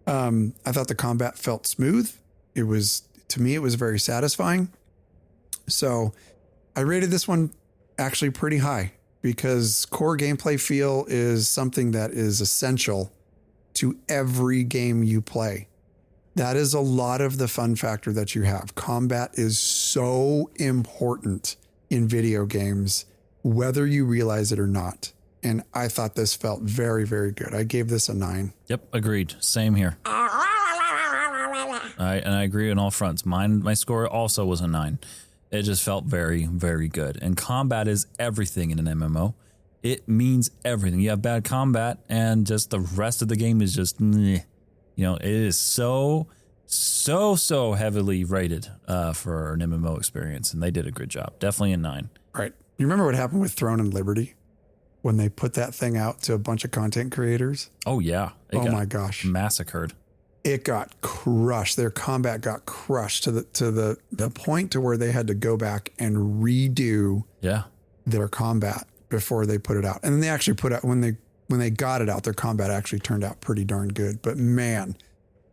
I thought the combat felt smooth. To me, it was very satisfying. So I rated this one actually pretty high, because core gameplay feel is something that is essential to every game you play. That is a lot of the fun factor that you have. Combat is so important in video games, whether you realize it or not. And I thought this felt very, very good. I gave this a 9. Yep, agreed. Same here. And I agree on all fronts. My score also was a 9. It just felt very, very good. And combat is everything in an MMO. It means everything. You have bad combat and just the rest of the game is just, it is so heavily rated for an MMO experience. And they did a good job. Definitely a 9. Right. You remember what happened with Throne and Liberty when they put that thing out to a bunch of content creators? Oh, yeah. Oh, my gosh. Massacred. It got crushed. Their combat got crushed to the point to where they had to go back and redo their combat before they put it out. And then they actually put out, when they got it out, their combat actually turned out pretty darn good. But man,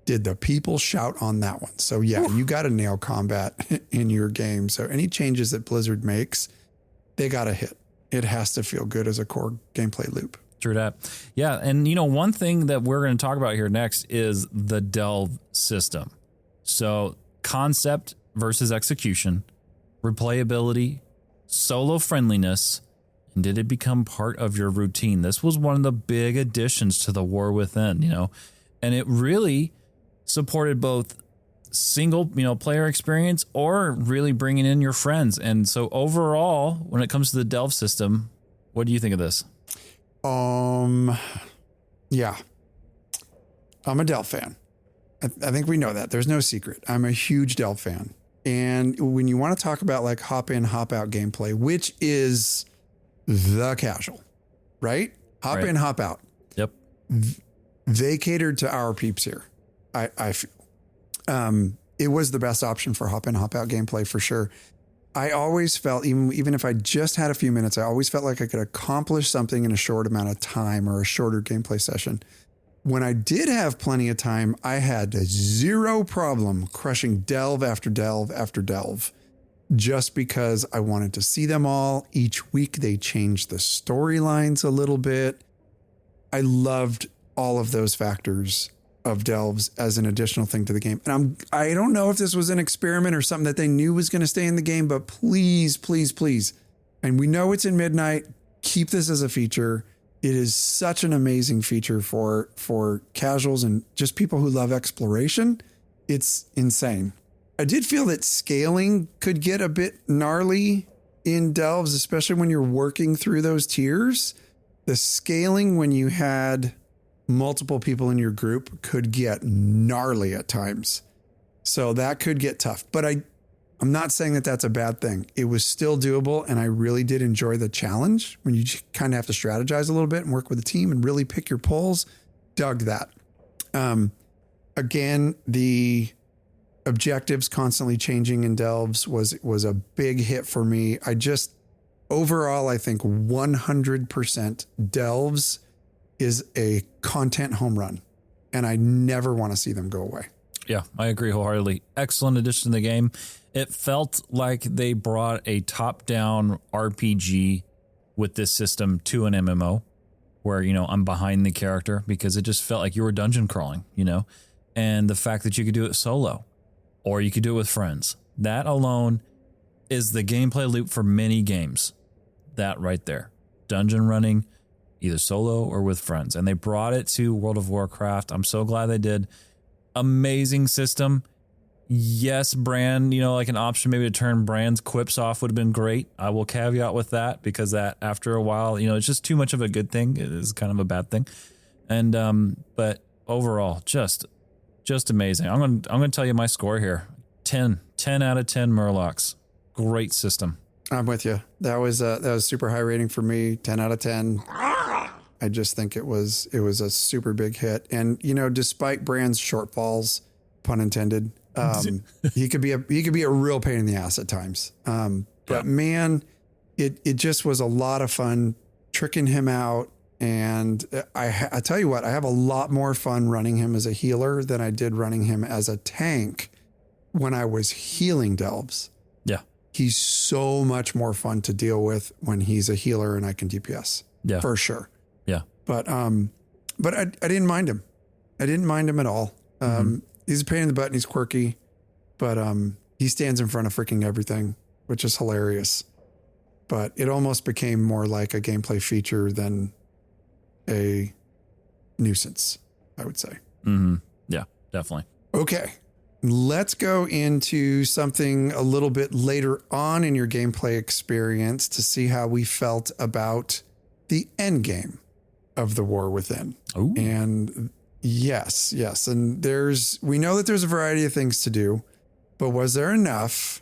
did the people shout on that one? So yeah, you got to nail combat in your game. So any changes that Blizzard makes, they got to hit. It has to feel good as a core gameplay loop. True that. Yeah. And, one thing that we're going to talk about here next is the delve system. So concept versus execution, replayability, solo friendliness, and did it become part of your routine? This was one of the big additions to the War Within, and it really supported both single, player experience or really bringing in your friends. And so overall, when it comes to the delve system, what do you think of this? Yeah, I'm a delve fan. I think we know that. There's no secret. I'm a huge delve fan. And when you want to talk about like hop in, hop out gameplay, which is the casual, right? Hop in, hop out. Yep. They catered to our peeps here. I feel. It was the best option for hop in, hop out gameplay for sure. I always felt, even if I just had a few minutes, I always felt like I could accomplish something in a short amount of time or a shorter gameplay session. When I did have plenty of time, I had zero problem crushing delve after delve after delve, just because I wanted to see them all. Each week they changed the storylines a little bit. I loved all of those factors of delves as an additional thing to the game. And I don't know if this was an experiment or something that they knew was going to stay in the game, but please, please, please. And we know it's in midnight. Keep this as a feature. It is such an amazing feature for casuals and just people who love exploration. It's insane. I did feel that scaling could get a bit gnarly in delves, especially when you're working through those tiers. The scaling when you had multiple people in your group could get gnarly at times. So that could get tough. But I'm not saying that that's a bad thing. It was still doable, and I really did enjoy the challenge when you kind of have to strategize a little bit and work with a team and really pick your pulls. Dug that. Again, the objectives constantly changing in delves was a big hit for me. Overall, I think 100% delves is a content home run, and I never want to see them go away. Yeah, I agree wholeheartedly. Excellent addition to the game. It felt like they brought a top-down RPG with this system to an MMO where, I'm behind the character, because it just felt like you were dungeon crawling, and the fact that you could do it solo or you could do it with friends. That alone is the gameplay loop for many games. That right there. Dungeon running, either solo or with friends. And they brought it to World of Warcraft. I'm so glad they did. Amazing system. Yes, Bran, like an option maybe to turn Bran's quips off would have been great. I will caveat with that, because that after a while, it's just too much of a good thing. It is kind of a bad thing. And but overall, just amazing. I'm going to tell you my score here. 10 out of 10 Murlocs. Great system. I'm with you. That was super high rating for me. 10 out of 10. I just think it was a super big hit. And, despite Bran's shortfalls, pun intended, he could be a real pain in the ass at times. But man, it just was a lot of fun tricking him out. And I tell you what, I have a lot more fun running him as a healer than I did running him as a tank when I was healing delves. Yeah. He's so much more fun to deal with when he's a healer and I can DPS. Yeah. For sure. Yeah. But I didn't mind him. I didn't mind him at all. He's a pain in the butt and he's quirky, but he stands in front of freaking everything, which is hilarious. But it almost became more like a gameplay feature than a nuisance, I would say. Mm-hmm. Yeah, definitely. Okay. Let's go into something a little bit later on in your gameplay experience to see how we felt about the endgame of the War Within. Ooh. And yes. And we know that there's a variety of things to do, but was there enough?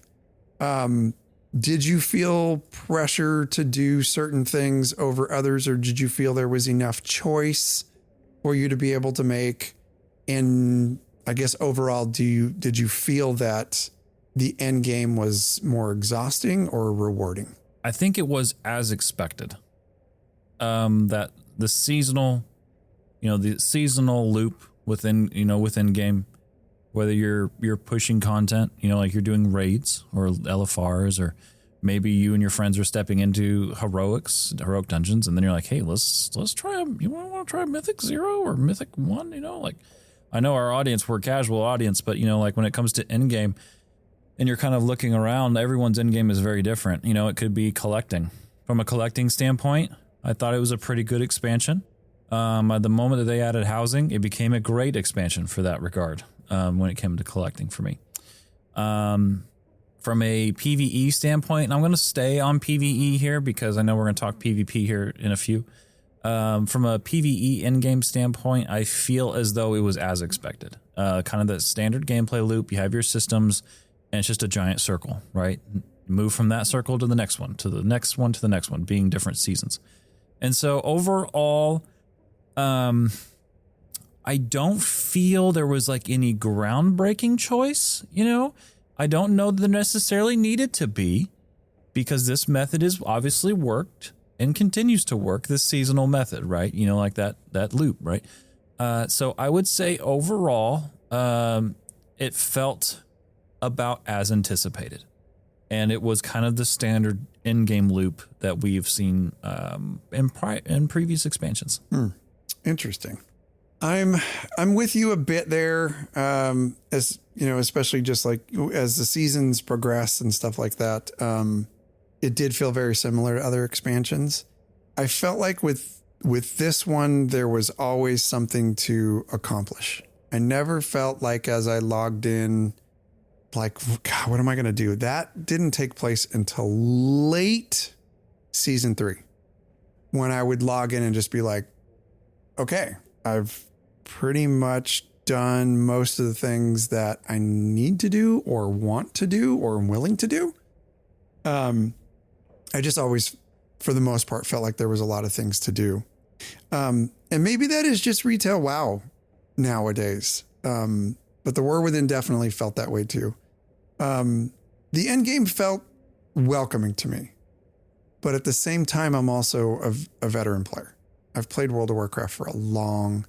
Did you feel pressure to do certain things over others, or did you feel there was enough choice for you to be able to make? And I guess overall, did you feel that the end game was more exhausting or rewarding? I think it was as expected. That the seasonal loop within game, whether you're pushing content, like you're doing raids or LFRs, or maybe you and your friends are stepping into heroic dungeons, and then you're like, hey, let's try you want to try Mythic 0 or Mythic 1, like I know our audience, we're a casual audience, but like when it comes to endgame and you're kind of looking around, everyone's endgame is very different. It could be collecting. From a collecting standpoint, I thought it was a pretty good expansion. At the moment that they added housing, it became a great expansion for that regard when it came to collecting for me. From a PvE standpoint, and I'm going to stay on PvE here because I know we're going to talk PvP here in a few. From a PvE in-game standpoint, I feel as though it was as expected. Kind of the standard gameplay loop. You have your systems, and it's just a giant circle, right? Move from that circle to the next one, to the next one, to the next one, being different seasons. And so overall, I don't feel there was like any groundbreaking choice, I don't know that there necessarily needed to be, because this method is obviously worked and continues to work, this seasonal method, right? Like that loop, right? So I would say overall, it felt about as anticipated. And it was kind of the standard in-game loop that we've seen in previous expansions. Interesting. I'm with you a bit there, as especially just like as the seasons progress and stuff like that. It did feel very similar to other expansions. I felt like with this one, there was always something to accomplish. I never felt like as I logged in, like, God, what am I going to do? That didn't take place until late season 3, when I would log in and just be like, okay, I've pretty much done most of the things that I need to do or want to do or am willing to do. I just always, for the most part, felt like there was a lot of things to do. And maybe that is just retail WoW nowadays. But the War Within definitely felt that way too. The end game felt welcoming to me, but at the same time, I'm also a veteran player. I've played World of Warcraft for a long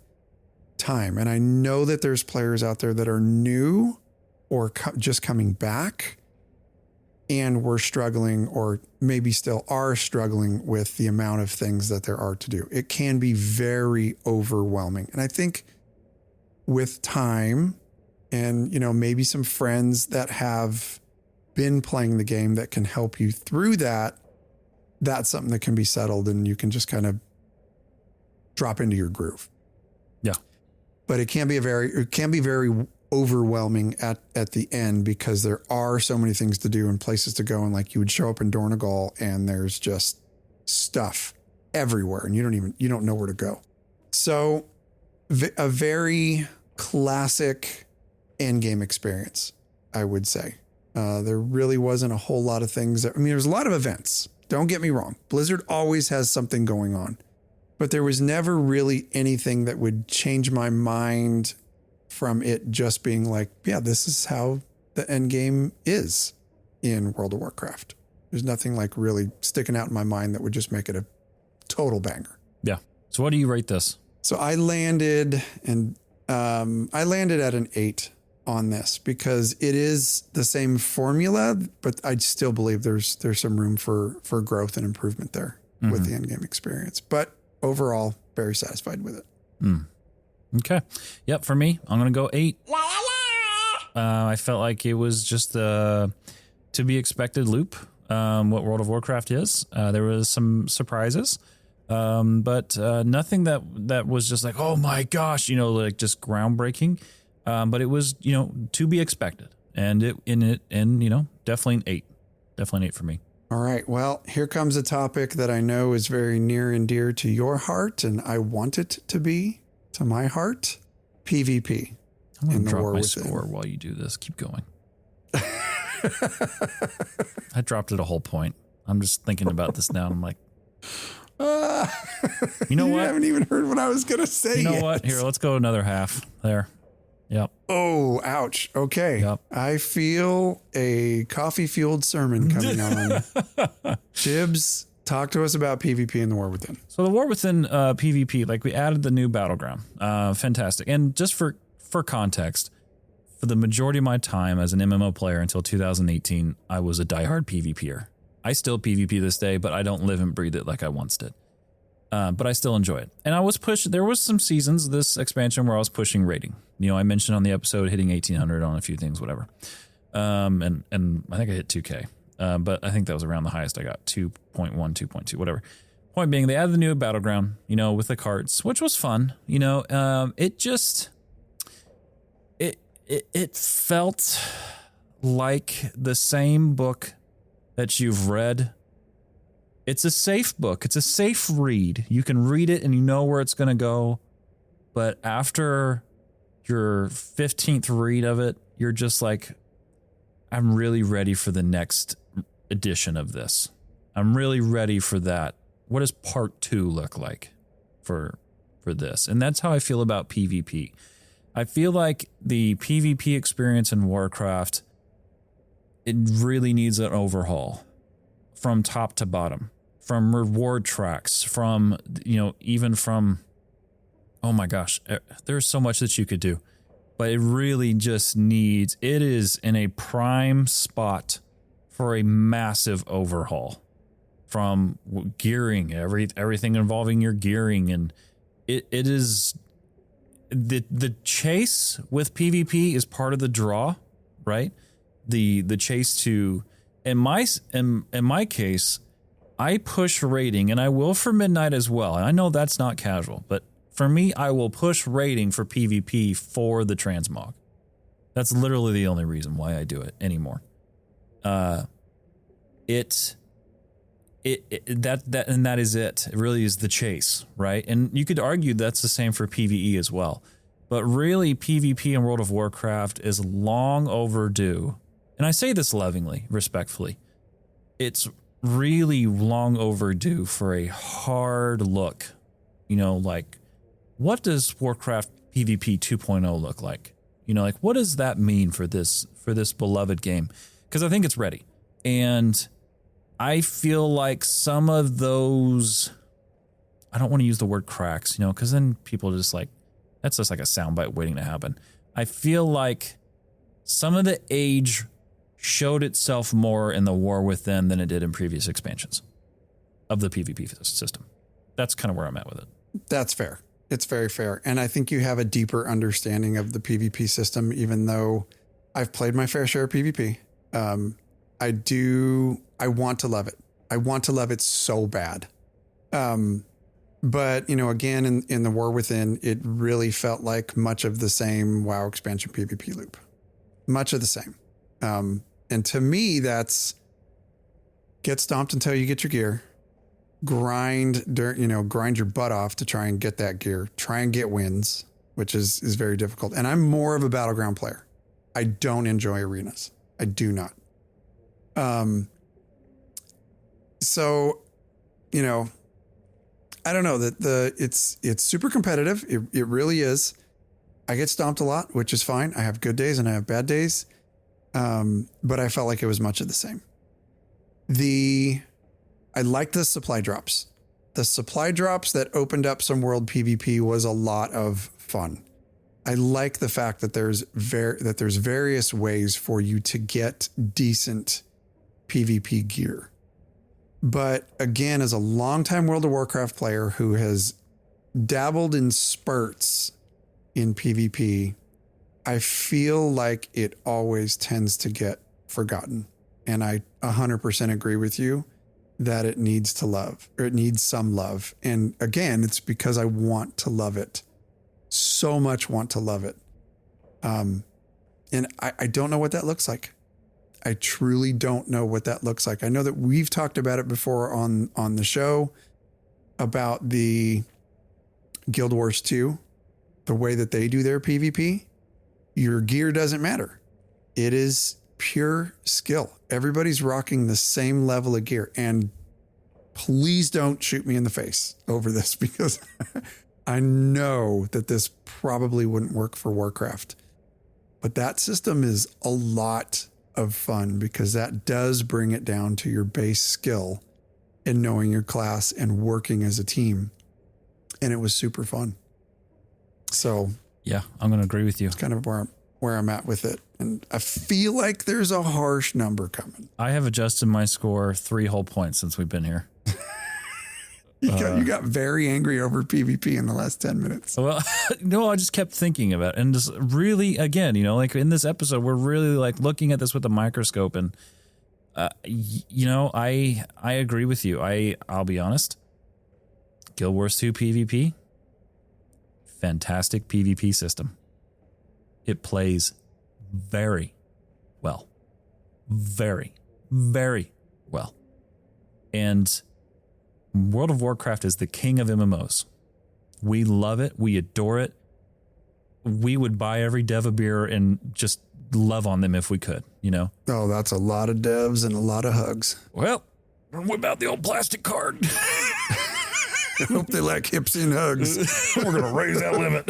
time, and I know that there's players out there that are new or just coming back and were struggling, or maybe still are struggling with the amount of things that there are to do. It can be very overwhelming. And I think with time and, maybe some friends that have been playing the game that can help you through that, that's something that can be settled and you can just kind of drop into your groove. Yeah. But it can be very overwhelming at the end, because there are so many things to do and places to go. And like, you would show up in Dornegal and there's just stuff everywhere and you don't know where to go. So a very classic endgame experience, I would say. There really wasn't a whole lot of things there's a lot of events. Don't get me wrong. Blizzard always has something going on, but there was never really anything that would change my mind from it just being like, yeah, this is how the end game is in World of Warcraft. There's nothing like really sticking out in my mind that would just make it a total banger. Yeah. So what do you rate this? So I landed at an 8 on this, because it is the same formula, but I still believe there's some room for growth and improvement there with the end game experience. But overall, very satisfied with it. Okay. Yep. For me, I'm going to go 8. I felt like it was just the to be expected loop, what World of Warcraft is. There was some surprises, but nothing that was just like, oh my gosh, like just groundbreaking. But it was, to be expected, and definitely an 8. Definitely an 8 for me. All right. Well, here comes a topic that I know is very near and dear to your heart, and I want it to be to my heart. PvP. I'm going to drop my score while you do this. Keep going. I dropped it a whole point. I'm just thinking about this now. I'm like, you know what? I haven't even heard what I was going to say. You know what? Here, let's go another half there. Yep. Oh, ouch. Okay. Yep. I feel a coffee-fueled sermon coming on. Jibs, Talk to us about PvP in the War Within. So the War Within PvP, like we added the new battleground. Fantastic. And just for context, for the majority of my time as an MMO player until 2018, I was a diehard PvPer. I still PvP this day, but I don't live and breathe it like I once did. But I still enjoy it. And I was there was some seasons of this expansion where I was pushing rating. You know, I mentioned on the episode hitting 1800 on a few things, whatever. And I think I hit 2K. But I think that was around the highest I got, 2.1, 2.2, whatever. Point being, they added the new battleground, you know, with the carts, which was fun. You know, it felt like the same book that you've read. It's a safe book. It's a safe read. You can read it and you know where it's going to go. But after your 15th read of it, you're just like, I'm really ready for the next edition of this. I'm really ready for that. What does part 2 look like for this? And that's how I feel about PvP. I feel like the PvP experience in Warcraft, it really needs an overhaul from top to bottom, from reward tracks, from, you know, even from, oh my gosh, there's so much that you could do. But it really just needs, it is in a prime spot for a massive overhaul from gearing, everything involving your gearing. And it is, the chase with PvP is part of the draw, right? The chase to, in my case, I push rating, and I will for Midnight as well. And I know that's not casual, but for me, I will push rating for PvP for the transmog. That's literally the only reason why I do it anymore. That is it. It really is the chase, right? And you could argue that's the same for PvE as well. But really, PvP in World of Warcraft is long overdue. And I say this lovingly, respectfully. It's really long overdue for a hard look. You know, like, what does Warcraft PvP 2.0 look like? You know, like, what does that mean for this beloved game? Because I think it's ready. And I feel like some of those, I don't want to use the word cracks, you know, because then people just like, that's just like a soundbite waiting to happen. I feel like some of the age showed itself more in the War Within than it did in previous expansions of the PvP system. That's kind of where I'm at with it. That's fair. It's very fair. And I think you have a deeper understanding of the PvP system, even though I've played my fair share of PvP. I want to love it. I want to love it so bad. But, you know, again, in the War Within, it really felt like much of the same WoW expansion PvP loop. Much of the same. And to me, that's get stomped until you get your gear. Grind your butt off to try and get that gear. Try and get wins, which is very difficult. And I'm more of a battleground player. I don't enjoy arenas. I do not. So, you know, I don't know that it's super competitive. It really is. I get stomped a lot, which is fine. I have good days and I have bad days. But I felt like it was much of the same. I liked the supply drops. The supply drops that opened up some world PvP was a lot of fun. I like the fact that there's various ways for you to get decent PvP gear. But again, as a longtime World of Warcraft player who has dabbled in spurts in PvP, I feel like it always tends to get forgotten. And I 100% agree with you that it needs to love, or it needs some love. And again, it's because I want to love it. So much want to love it. And I don't know what that looks like. I truly don't know what that looks like. I know that we've talked about it before on the show about the Guild Wars 2, the way that they do their PvP. Your gear doesn't matter. It is pure skill. Everybody's rocking the same level of gear. And please don't shoot me in the face over this, because I know that this probably wouldn't work for Warcraft. But that system is a lot of fun, because that does bring it down to your base skill and knowing your class and working as a team. And it was super fun. So Yeah, I'm going to agree with you. it's kind of where I'm at with it. And I feel like there's a harsh number coming. I have adjusted my score 3 whole points since we've been here. You got very angry over PvP in the last 10 minutes. Well, no, I just kept thinking about it. And just really, again, you know, like in this episode, we're really like looking at this with a microscope. And, you know, I agree with you. I'll be honest. Guild Wars 2 PvP, fantastic PvP system. It plays very well. Very, very well. And World of Warcraft is the king of MMOs. We love it. We adore it. We would buy every dev a beer and just love on them if we could, you know? Oh, that's a lot of devs and a lot of hugs. Well, whip out the old plastic card. I hope they like hips and hugs. We're going to raise that limit.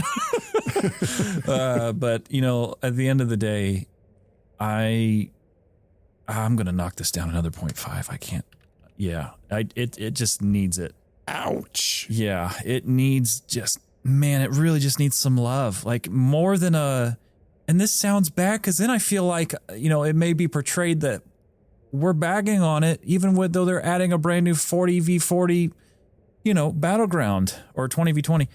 But, you know, at the end of the day, I'm going to knock this down another 0.5. I can't. Yeah, it just needs it. Ouch. Yeah, it needs just, man, it really just needs some love. Like more than and this sounds bad because then I feel like, you know, it may be portrayed that we're bagging on it, even though they're adding a brand new 40v40, you know, battleground or 20v20.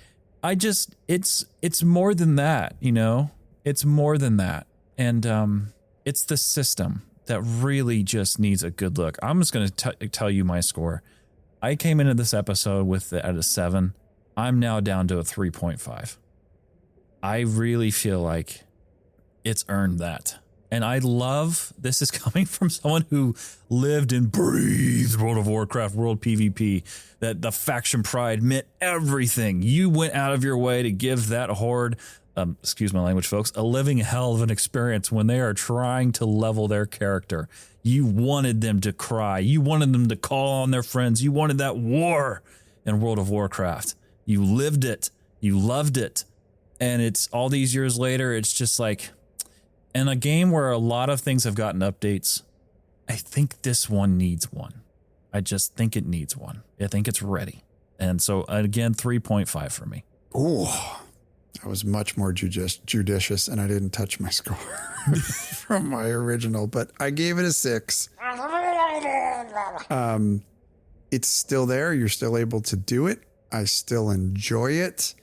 It's more than that, you know, it's more than that. And it's the system that really just needs a good look. I'm just going to tell you my score. I came into this episode at a 7. I'm now down to a 3.5. I really feel like it's earned that. And I love this is coming from someone who lived and breathed World of Warcraft, World PvP, that the faction pride meant everything. You went out of your way to give that horde, excuse my language, folks, a living hell of an experience when they are trying to level their character. You wanted them to cry. You wanted them to call on their friends. You wanted that war in World of Warcraft. You lived it. You loved it. And it's all these years later, it's just like, in a game where a lot of things have gotten updates, I think this one needs one. I just think it needs one. I think it's ready. And so, again, 3.5 for me. Oh, I was much more judicious, and I didn't touch my score from my original, but I gave it a 6. It's still there. You're still able to do it. I still enjoy it,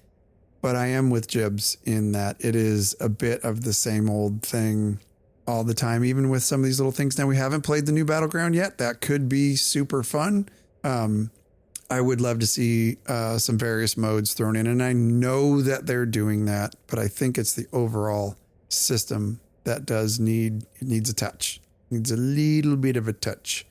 but I am with Jibs in that it is a bit of the same old thing all the time, even with some of these little things. Now, we haven't played the new Battleground yet. That could be super fun. I would love to see some various modes thrown in, and I know that they're doing that, but I think it's the overall system that needs a touch. Needs a little bit of a touch.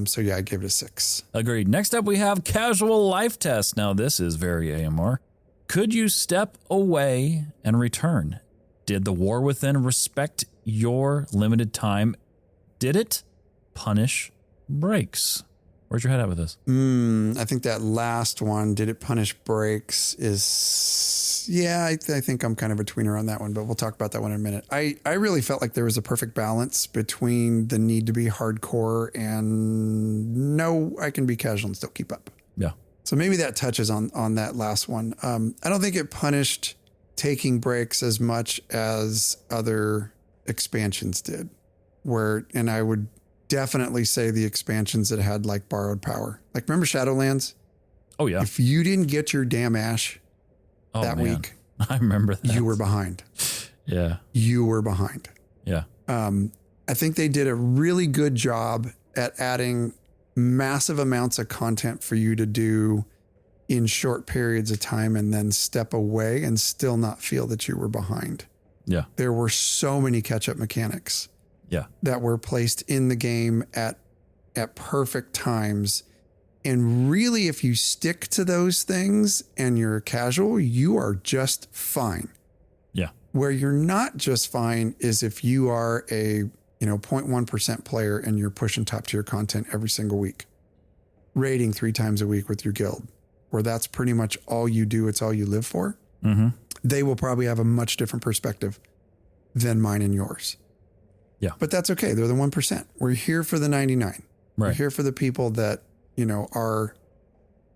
So yeah, I give it a 6. Agreed. Next up, we have Casual Life Test. Now, this is very AMR. Could you step away and return? Did the War Within respect your limited time? Did it punish breaks? Where's your head at with this? I think that last one, did it punish breaks, is, yeah, I think I'm kind of a tweener on that one, but we'll talk about that one in a minute. I really felt like there was a perfect balance between the need to be hardcore and no, I can be casual and still keep up. Yeah. So maybe that touches on that last one. I don't think it punished taking breaks as much as other expansions did, and I would definitely say the expansions that had like borrowed power. Like, remember Shadowlands? Oh, yeah. If you didn't get your damn ash that week, I remember that. you were behind. Yeah. You were behind. Yeah. I think they did a really good job at adding massive amounts of content for you to do in short periods of time and then step away and still not feel that you were behind. Yeah. There were so many catch-up mechanics. Yeah. That were placed in the game at perfect times. And really, if you stick to those things and you're casual, you are just fine. Yeah. Where you're not just fine is if you are a 0.1% player and you're pushing top tier content every single week, raiding 3 times a week with your guild, where that's pretty much all you do. It's all you live for. Mm-hmm. They will probably have a much different perspective than mine and yours. Yeah. But that's okay. They're the 1%. We're here for the 99. Right. We're here for the people that are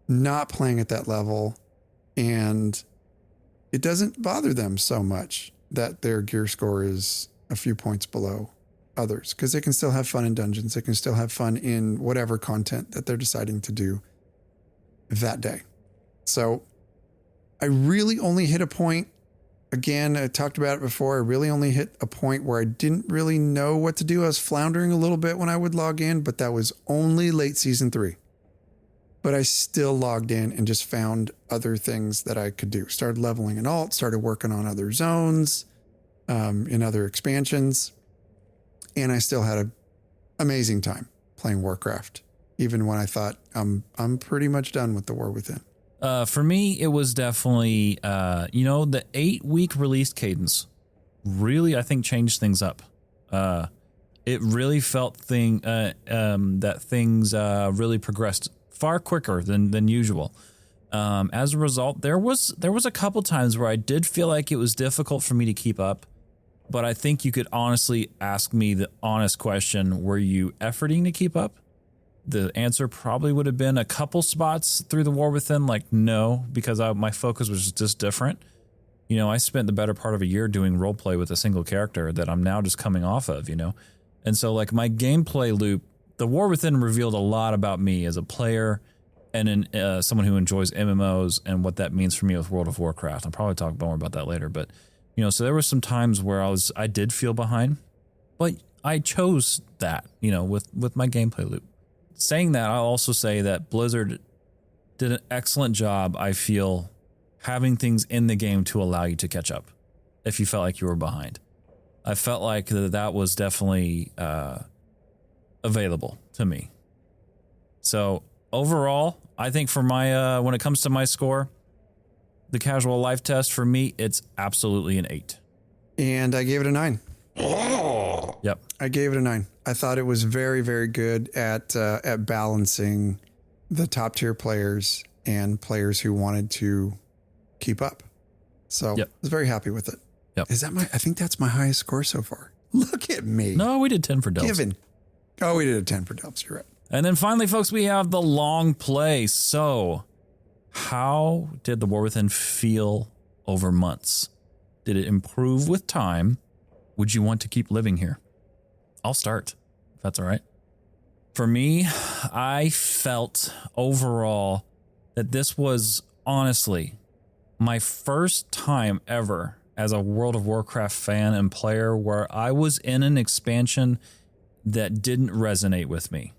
not playing at that level, and it doesn't bother them so much that their gear score is a few points below others, because they can still have fun in dungeons. They can still have fun in whatever content that they're deciding to do that day. So I really only hit a point. Again, I talked about it before. I really only hit a point where I didn't really know what to do. I was floundering a little bit when I would log in, but that was only late season 3. But I still logged in and just found other things that I could do. Started leveling an alt, started working on other zones, in other expansions. And I still had an amazing time playing Warcraft, even when I thought I'm pretty much done with the War Within. For me, it was definitely, the 8-week release cadence really, I think, changed things up. It really felt that things really progressed far quicker than usual. As a result, there was a couple times where I did feel like it was difficult for me to keep up. But I think you could honestly ask me the honest question, were you efforting to keep up? The answer probably would have been a couple spots through the War Within, like no, because my focus was just different. I spent the better part of a year doing roleplay with a single character that I'm now just coming off of, And so like my gameplay loop, the War Within revealed a lot about me as a player and someone who enjoys MMOs and what that means for me with World of Warcraft. I'll probably talk more about that later, but so there were some times where I did feel behind, but I chose that, with my gameplay loop. Saying that, I'll also say that Blizzard did an excellent job, I feel, having things in the game to allow you to catch up if you felt like you were behind. I felt like that was definitely available to me. So overall, I think for my when it comes to my score, the casual life test, for me, it's absolutely an 8. And I gave it a 9. Yep. I gave it a 9. I thought it was very, very good at balancing the top tier players and players who wanted to keep up. So I was very happy with it. Yep. I think that's my highest score so far. Look at me. No, we did 10 for Delps. We did a 10 for Delps. You're right. And then finally, folks, we have the long play. So how did the War Within feel over months? Did it improve with time? Would you want to keep living here? I'll start, if that's all right. For me, I felt overall that this was honestly my first time ever as a World of Warcraft fan and player where I was in an expansion that didn't resonate with me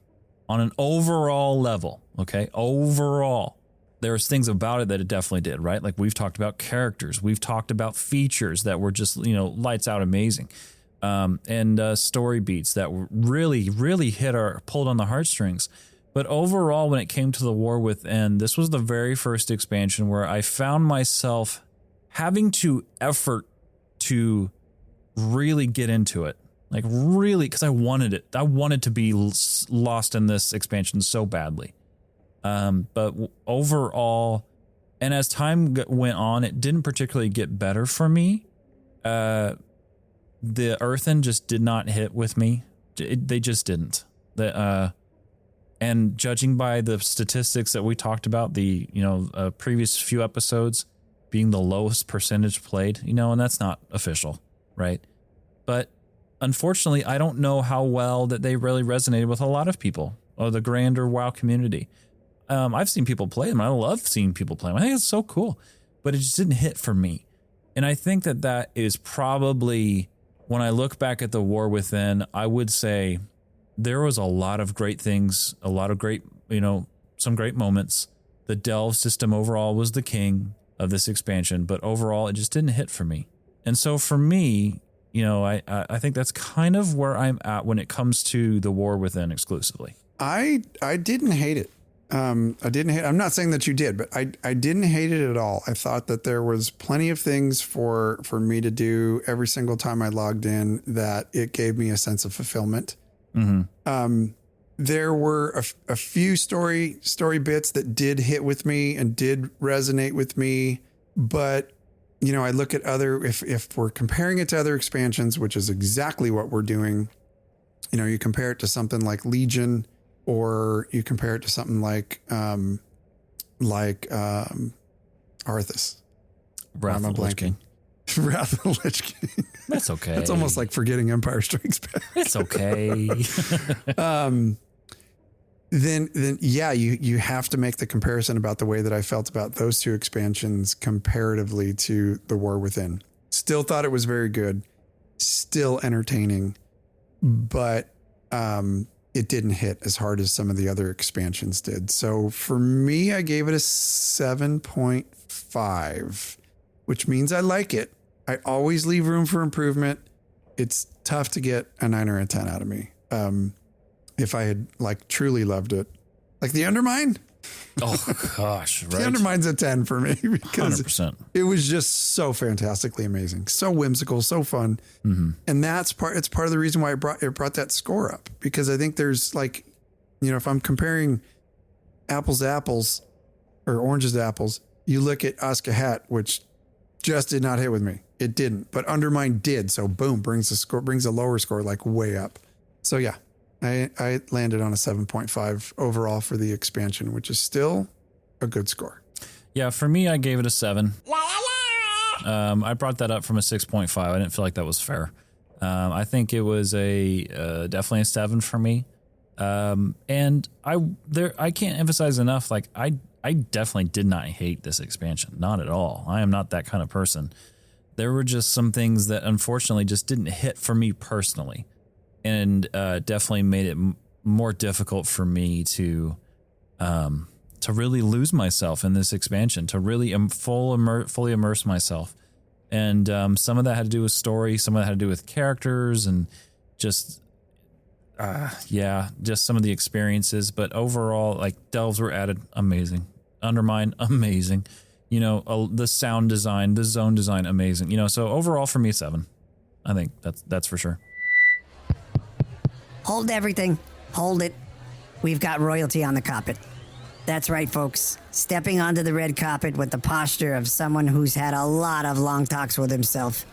on an overall level. Okay, overall. There's things about it that it definitely did, right? Like we've talked about characters. We've talked about features that were just, lights out amazing. And story beats that were really, really pulled on the heartstrings. But overall, when it came to the War Within, this was the very first expansion where I found myself having to effort to really get into it. Like really, because I wanted it. I wanted to be lost in this expansion so badly. But overall, and as time went on, it didn't particularly get better for me. The Earthen just did not hit with me. They just didn't. And judging by the statistics that we talked about, the previous few episodes being the lowest percentage played, and that's not official, right? But unfortunately, I don't know how well that they really resonated with a lot of people or the grander WoW community. I've seen people play them. I love seeing people play them. I think it's so cool, but it just didn't hit for me. And I think that is probably, when I look back at the War Within, I would say there was a lot of great things, a lot of great, some great moments. The delve system overall was the king of this expansion, but overall it just didn't hit for me. And so for me, I think that's kind of where I'm at when it comes to the War Within exclusively. I didn't hate it. I'm not saying that you did, but I didn't hate it at all. I thought that there was plenty of things for me to do every single time I logged in that it gave me a sense of fulfillment. Mm-hmm. There were a few story bits that did hit with me and did resonate with me, but I look at if we're comparing it to other expansions, which is exactly what we're doing, you compare it to something like Legion or you compare it to something like Arthas. Wrath of the Lich King. Wrath of the Lich King. That's okay. It's almost like forgetting Empire Strikes Back. It's okay. Then yeah, you have to make the comparison about the way that I felt about those two expansions comparatively to The War Within. Still thought it was very good, still entertaining, but it didn't hit as hard as some of the other expansions did. So for me, I gave it a 7.5, which means I like it. I always leave room for improvement. It's tough to get a 9 or a 10 out of me. If I had like truly loved it, like the Undermine. Oh gosh, right. The Undermine's a 10 for me because 100%. It was just so fantastically amazing, so whimsical, so fun. Mm-hmm. And it's part of the reason why it brought that score up, because I think there's like, if I'm comparing apples to apples or oranges to apples, you look at Askahat, which just did not hit with me. It didn't, but Undermine did. So boom, brings a lower score like way up. So yeah, I landed on a 7.5 overall for the expansion, which is still a good score. Yeah, for me, I gave it a 7. I brought that up from a 6.5. I didn't feel like that was fair. I think it was definitely a 7 for me. And I can't emphasize enough. Like I definitely did not hate this expansion, not at all. I am not that kind of person. There were just some things that unfortunately just didn't hit for me personally. And definitely made it more difficult for me to really lose myself in this expansion, to really fully immerse myself. And some of that had to do with story, some of that had to do with characters, and just some of the experiences. But overall, like delves were added, amazing. Undermine, amazing. The sound design, the zone design, amazing. So overall for me, 7. I think that's for sure. Hold everything. Hold it. We've got royalty on the carpet. That's right, folks. Stepping onto the red carpet with the posture of someone who's had a lot of long talks with himself.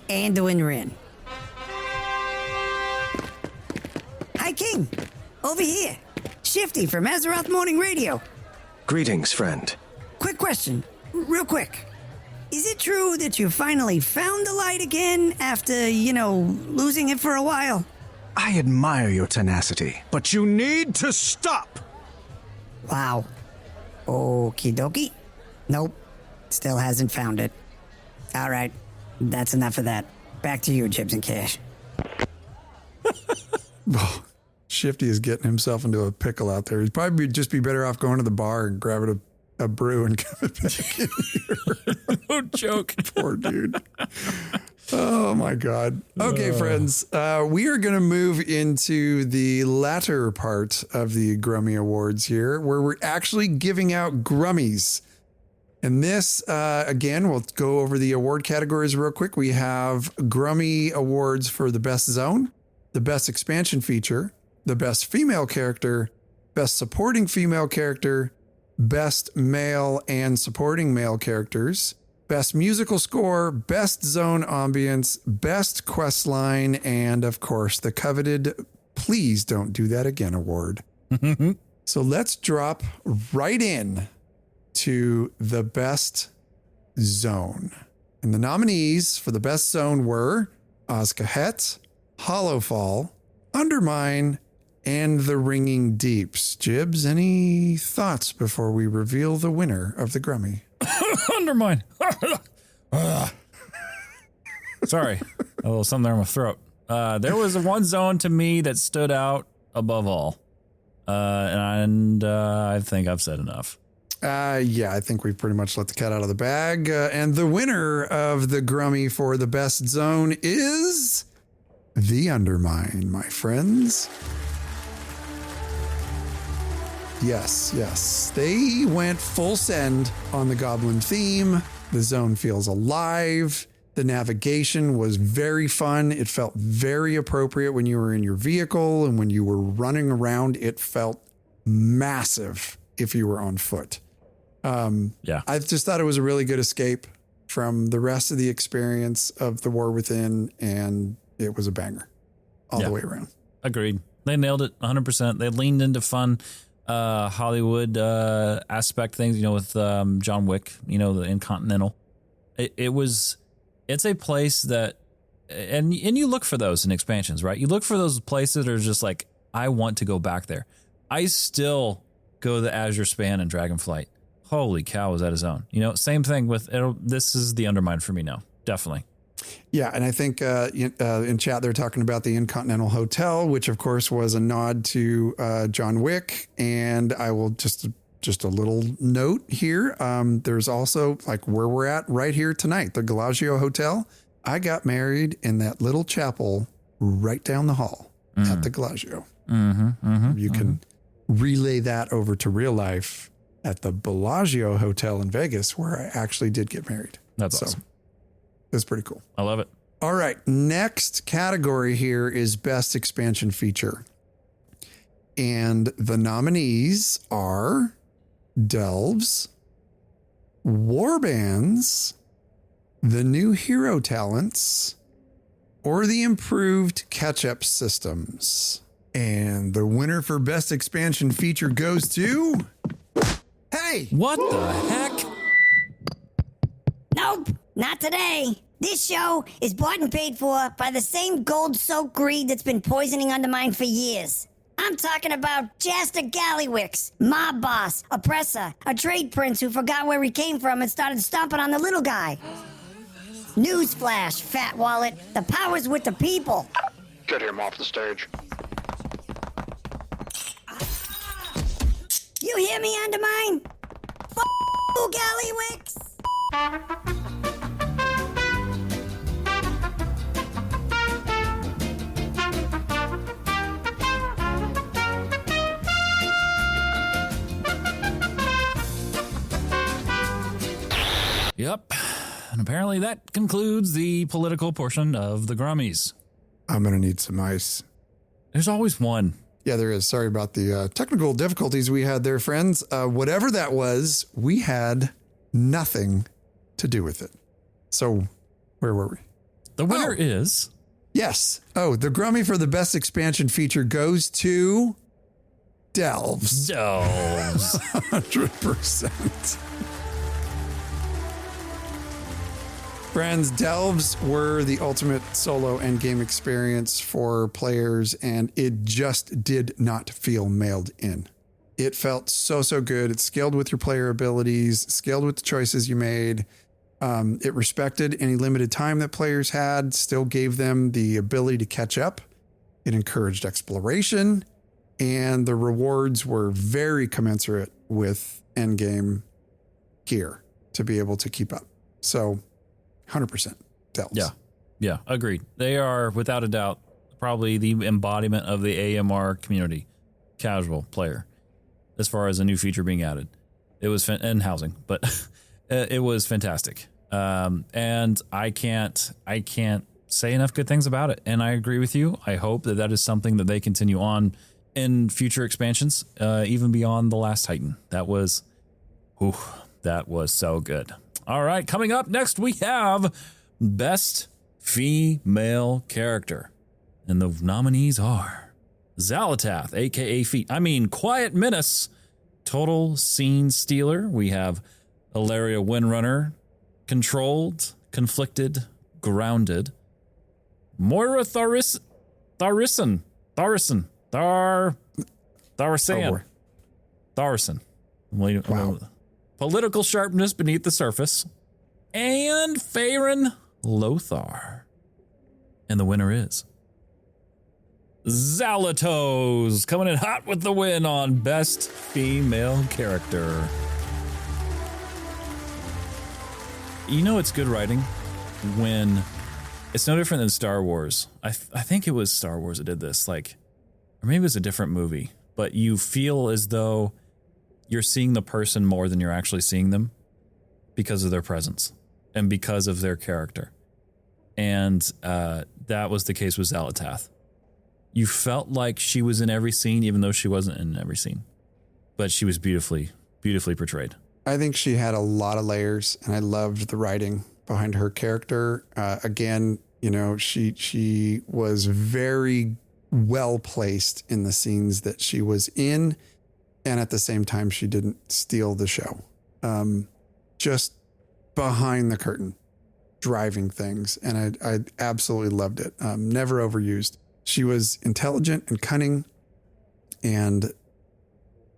Anduin Wrynn. Hi, King. Over here. Shifty from Azeroth Morning Radio. Greetings, friend. Quick question. Real quick. Is it true that you finally found the light again after, losing it for a while? I admire your tenacity, but you need to stop! Wow. Okie dokie. Nope. Still hasn't found it. All right. That's enough of that. Back to you, Jibs and Cash. Oh, Shifty is getting himself into a pickle out there. He'd probably just be better off going to the bar and grabbing a brew and coming back in here. No joke. Poor dude. Oh my God. Okay, friends, we are going to move into the latter part of the Grummy Awards here, where we're actually giving out Grummys. And this, again, we'll go over the award categories real quick. We have Grummy Awards for the best zone, the best expansion feature, the best female character, best supporting female character, best male and supporting male characters, best musical score, best zone ambience, best quest line, and of course the coveted Please Don't Do That Again award. So let's drop right in to the best zone. And the nominees for the best zone were Askahet, Hollowfall, Undermine, and The Ringing Deeps. Jibs, any thoughts before we reveal the winner of the Grummy? Undermine. Sorry, a little something there in my throat. There was one zone to me that stood out above all. And I think I've said enough. Yeah, I think we've pretty much let the cat out of the bag. And the winner of the Grummy for the best zone is the Undermine, my friends. Yes. They went full send on the Goblin theme. The zone feels alive. The navigation was very fun. It felt very appropriate when you were in your vehicle, and when you were running around, it felt massive if you were on foot. Yeah. I just thought it was a really good escape from the rest of the experience of The War Within, and it was a banger all the way around. Agreed. They nailed it 100%. They leaned into fun Hollywood aspect things, with John Wick, the Intercontinental. It's a place that, and you look for those in expansions, right? You look for those places that are just like, I want to go back there. I still go to the Azure Span and Dragonflight. Holy cow, is that his own? Same thing with, this is the Undermine for me now. Definitely. Yeah, and I think in chat they're talking about the Intercontinental Hotel, which of course was a nod to John Wick. And I will just a little note here. There's also like where we're at right here tonight, the Bellagio Hotel. I got married in that little chapel right down the hall at the Bellagio. You can relay that over to real life at the Bellagio Hotel in Vegas, where I actually did get married. That's awesome. It's pretty cool. I love it. All right. Next category here is Best Expansion Feature. And the nominees are Delves, Warbands, the new hero talents, or the improved catch-up systems. And the winner for Best Expansion Feature goes to... Hey! What the heck? Nope, not today. This show is bought and paid for by the same gold-soaked greed that's been poisoning Undermine for years. I'm talking about Jaster Gallywix, mob boss, oppressor, a trade prince who forgot where he came from and started stomping on the little guy. Newsflash, fat wallet, the power's with the people. Get him off the stage. You hear me, Undermine? You, Gallywix! Yep. And apparently that concludes the political portion of the Grummys. I'm going to need some ice. There's always one. Yeah, there is. Sorry about the technical difficulties we had there, friends. Whatever that was, we had nothing to do with it. So where were we? The winner is... Yes. Oh, the Grummy for the Best Expansion Feature goes to Delves. 100%. Friends, Delves were the ultimate solo endgame experience for players, and it just did not feel mailed in. It felt so good. It scaled with your player abilities, scaled with the choices you made. It respected any limited time that players had, still gave them the ability to catch up. It encouraged exploration, and the rewards were very commensurate with endgame gear to be able to keep up. So 100% Delves. Yeah, agreed. They are, without a doubt, probably the embodiment of the AMR community, casual player, as far as a new feature being added. It was, and housing, but it was fantastic. And I can't say enough good things about it. And I agree with you. I hope that is something that they continue on in future expansions, even beyond the last Titan. That was so good. All right, coming up next, we have Best Female Character. And the nominees are Xalatath, a.k.a. Quiet Menace, Total Scene Stealer. We have Ilaria Windrunner, Controlled, Conflicted, Grounded. Moira Tharisan. Wow. Political Sharpness Beneath the Surface. And Farron Lothar. And the winner is Xalatos, coming in hot with the win on Best Female Character. It's good writing when it's no different than Star Wars. I think it was Star Wars that did this, or maybe it was a different movie, but you feel as though you're seeing the person more than you're actually seeing them because of their presence and because of their character. And that was the case with Xalatath. You felt like she was in every scene, even though she wasn't in every scene. But she was beautifully portrayed. I think she had a lot of layers, and I loved the writing behind her character. Again, she was very well placed in the scenes that she was in. And at the same time, she didn't steal the show. Just behind the curtain, driving things. And I absolutely loved it. Never overused. She was intelligent and cunning. And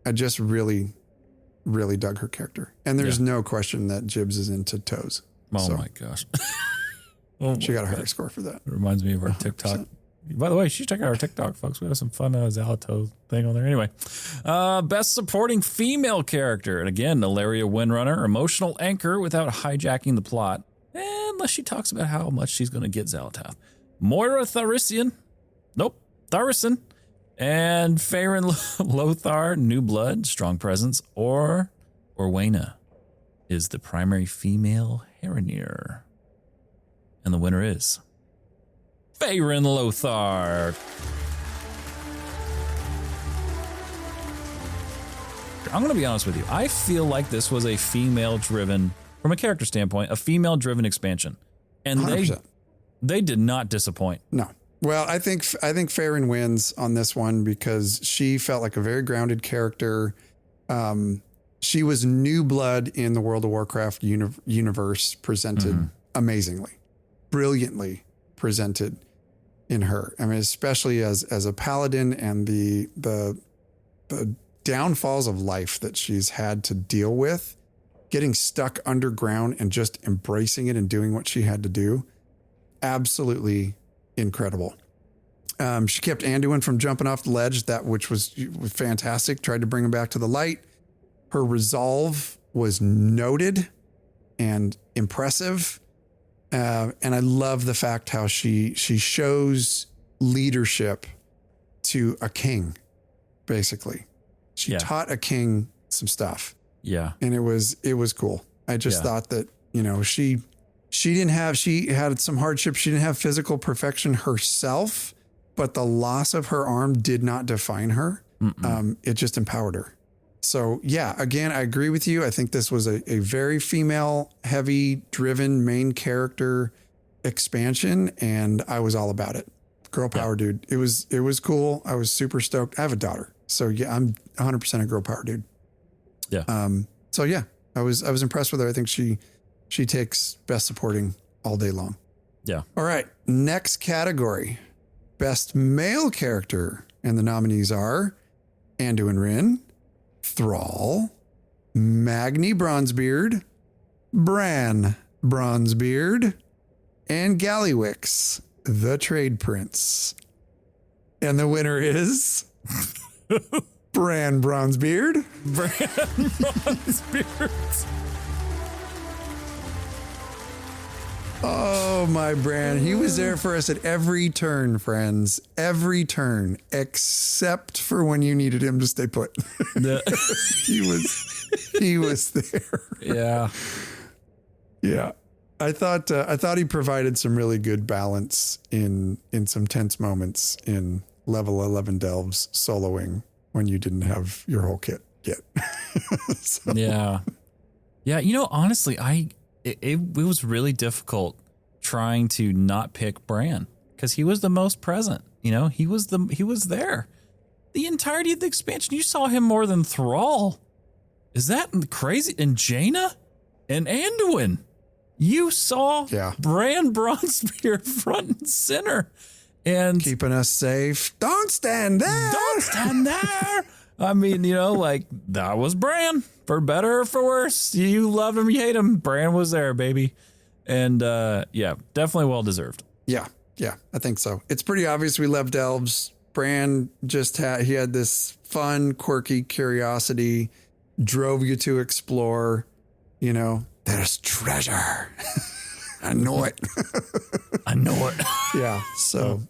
I just really, really dug her character. And there's no question that Jibs is into toes. Oh my gosh. Oh, she got a higher score for that. It reminds me of our TikTok. By the way, you should check out our TikTok, folks. We have some fun Zalato thing on there. Anyway, best supporting female character. And again, Ilaria Windrunner, emotional anchor without hijacking the plot. Unless she talks about how much she's going to get Zalatoth. Moira Tharisian. Nope. Tharison. And Farron Lothar, New Blood, Strong Presence. Or Orwena is the primary female Heronir. And the winner is Farron Lothar. I'm going to be honest with you. I feel like this was a female-driven, from a character standpoint, a female-driven expansion. And 100%. they did not disappoint. No. Well, I think Farron wins on this one because she felt like a very grounded character. She was new blood in the World of Warcraft universe, presented amazingly, brilliantly presented in her. I mean, especially as a paladin and the downfalls of life that she's had to deal with, getting stuck underground and just embracing it and doing what she had to do. Absolutely incredible. She kept Anduin from jumping off the ledge, which was fantastic. Tried to bring him back to the light. Her resolve was noted and impressive. And I love the fact how she shows leadership to a king, basically. She taught a king some stuff. Yeah. And it was cool. I just thought that, she had some hardship. She didn't have physical perfection herself, but the loss of her arm did not define her. It just empowered her. So yeah, again, I agree with you. I think this was a very female heavy driven main character expansion, and I was all about it. Girl power, dude. It was cool. I was super stoked. I have a daughter. So yeah, I'm 100% a girl power dude. Yeah. So yeah, I was impressed with her. I think she takes best supporting all day long. Yeah. All right. Next category, best male character. And the nominees are Anduin Wrynn, Thrall, Magni Bronzebeard, Bran Bronzebeard, and Gallywix, the Trade Prince. And the winner is Bran Bronzebeard. Bran Bronzebeard. Oh, my Bran. He was there for us at every turn, friends. Every turn, except for when you needed him to stay put. He was there. Yeah. Yeah. I thought he provided some really good balance in some tense moments in level 11 delves soloing when you didn't have your whole kit yet. So. Yeah. Yeah. Honestly, it was really difficult trying to not pick Bran because he was the most present. He was there the entirety of the expansion. You saw him more than Thrall. Is that crazy? And Jaina and Anduin, you saw Bran Bronzebeard front and center and keeping us safe. Don't stand there. Don't stand there. I mean, that was Bran, for better or for worse. You loved him, you hate him. Bran was there, baby. And definitely well deserved. Yeah, I think so. It's pretty obvious we loved elves. Bran he had this fun, quirky curiosity, drove you to explore, there's treasure. I know it. I know it. Yeah. So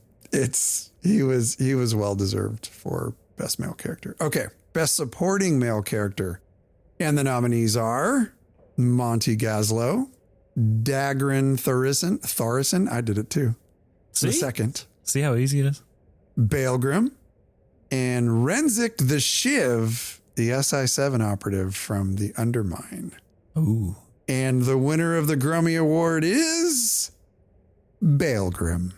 he was well deserved for best male character. Okay. Best supporting male character. And the nominees are Monty Gaslow, Dagran Thorison. I did it too. See? The second. See how easy it is? Baelgrim, and Renzik the Shiv, the SI7 operative from the Undermine. Ooh. And the winner of the Grummy Award is Baelgrim.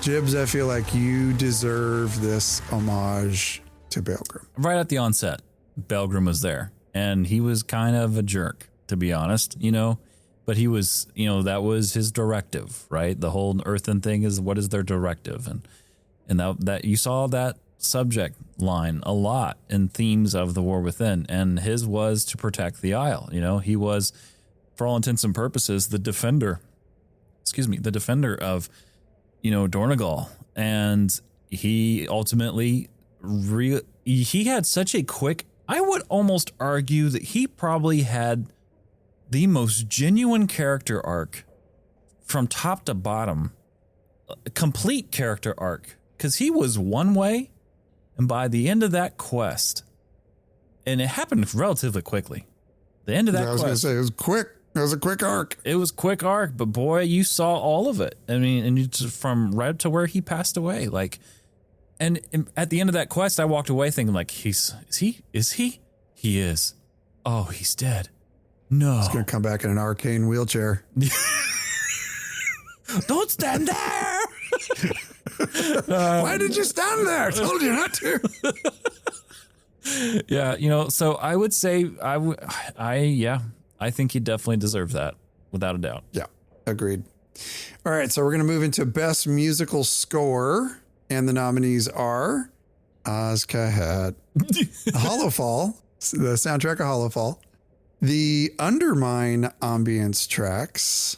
Jibs, I feel like you deserve this homage to Baelgrim. Right at the onset, Baelgrim was there, and he was kind of a jerk, to be honest, but he was, that was his directive, right? The whole earthen thing is, what is their directive? And that you saw that subject line a lot in themes of the War Within, and his was to protect the Isle. He was, for all intents and purposes, the defender of, Dornegal. And he ultimately, he had such a quick, I would almost argue that he probably had the most genuine character arc from top to bottom, a complete character arc, because he was one way, and by the end of that quest, and it happened relatively quickly, the end of that quest. I was going to say, it was quick. It was a quick arc. It was quick arc, but boy, you saw all of it. I mean, and you just, from right to where he passed away, and at the end of that quest, I walked away thinking, is he? He is. Oh, he's dead. No. He's going to come back in an arcane wheelchair. Don't stand there. Why did you stand there? I told you not to. Yeah, so I would say I think he definitely deserves that, without a doubt. Yeah, agreed. All right, so we're going to move into Best Musical Score, and the nominees are Azkahat, Hollowfall, the soundtrack of Hollowfall, the Undermine ambience tracks,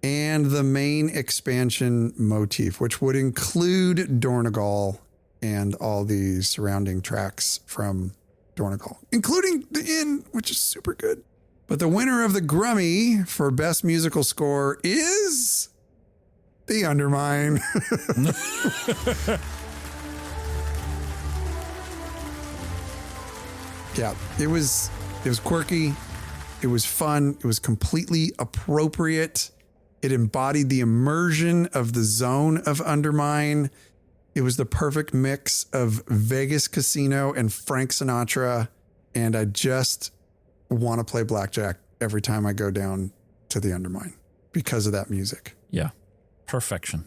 and the main expansion motif, which would include Dornegal and all the surrounding tracks from Dornegal, including the Inn, which is super good. But the winner of the Grummy for Best Musical Score is the Undermine. Yeah, it was quirky. It was fun. It was completely appropriate. It embodied the immersion of the zone of Undermine. It was the perfect mix of Vegas Casino and Frank Sinatra. And I just want to play blackjack every time I go down to the Undermine because of that music. Yeah. Perfection.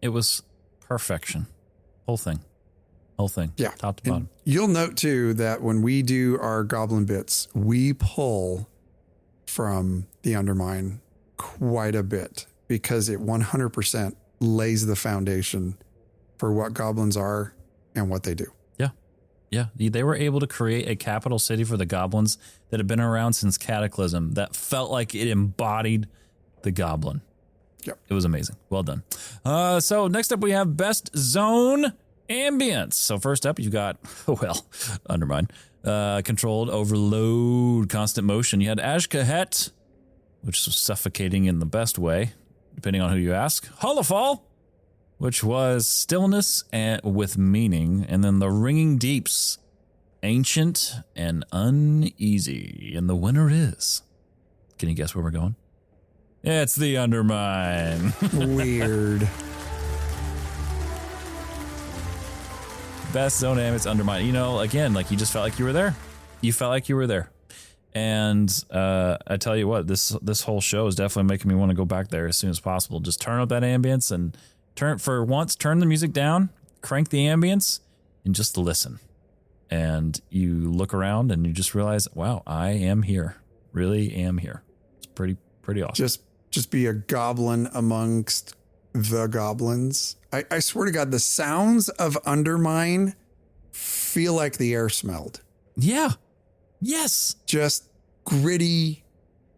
It was perfection. Whole thing. Yeah. Top to bottom. You'll note too that when we do our goblin bits, we pull from the Undermine quite a bit because it 100% lays the foundation for what goblins are and what they do. Yeah, they were able to create a capital city for the goblins that had been around since Cataclysm that felt like it embodied the goblin. Yep. It was amazing. Well done. So next up we have Best Zone Ambience. So first up you got, Undermine, Controlled Overload, Constant Motion. You had Azkahat, which was suffocating in the best way, depending on who you ask. Hollowfall, which was stillness and with meaning, and then the Ringing Deeps, ancient and uneasy. And the winner is, can you guess where we're going? It's the Undermine. Weird. Best zone ambience Undermine. Again, you just felt like you were there. You felt like you were there. And I tell you what, this whole show is definitely making me want to go back there as soon as possible. Just turn up that ambience and turn the music down, crank the ambience, and just listen. And you look around and you just realize, wow, I am here. Really am here. It's pretty awesome. Just be a goblin amongst the goblins. I swear to God, the sounds of Undermine feel like the air smelled. Yeah. Yes. Just gritty,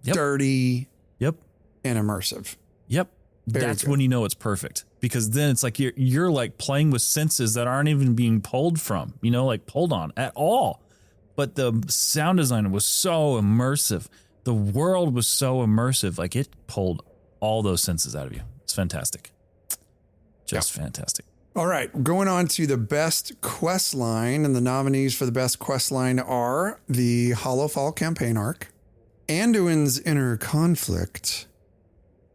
dirty, and immersive. Yep. That's when you know it's perfect, because then it's like you're like playing with senses that aren't even being pulled from, pulled on at all. But the sound design was so immersive. The world was so immersive. Like it pulled all those senses out of you. It's fantastic. Just fantastic. All right. Going on to the best quest line, and the nominees for the best quest line are the Hollowfall campaign arc, Anduin's Inner Conflict,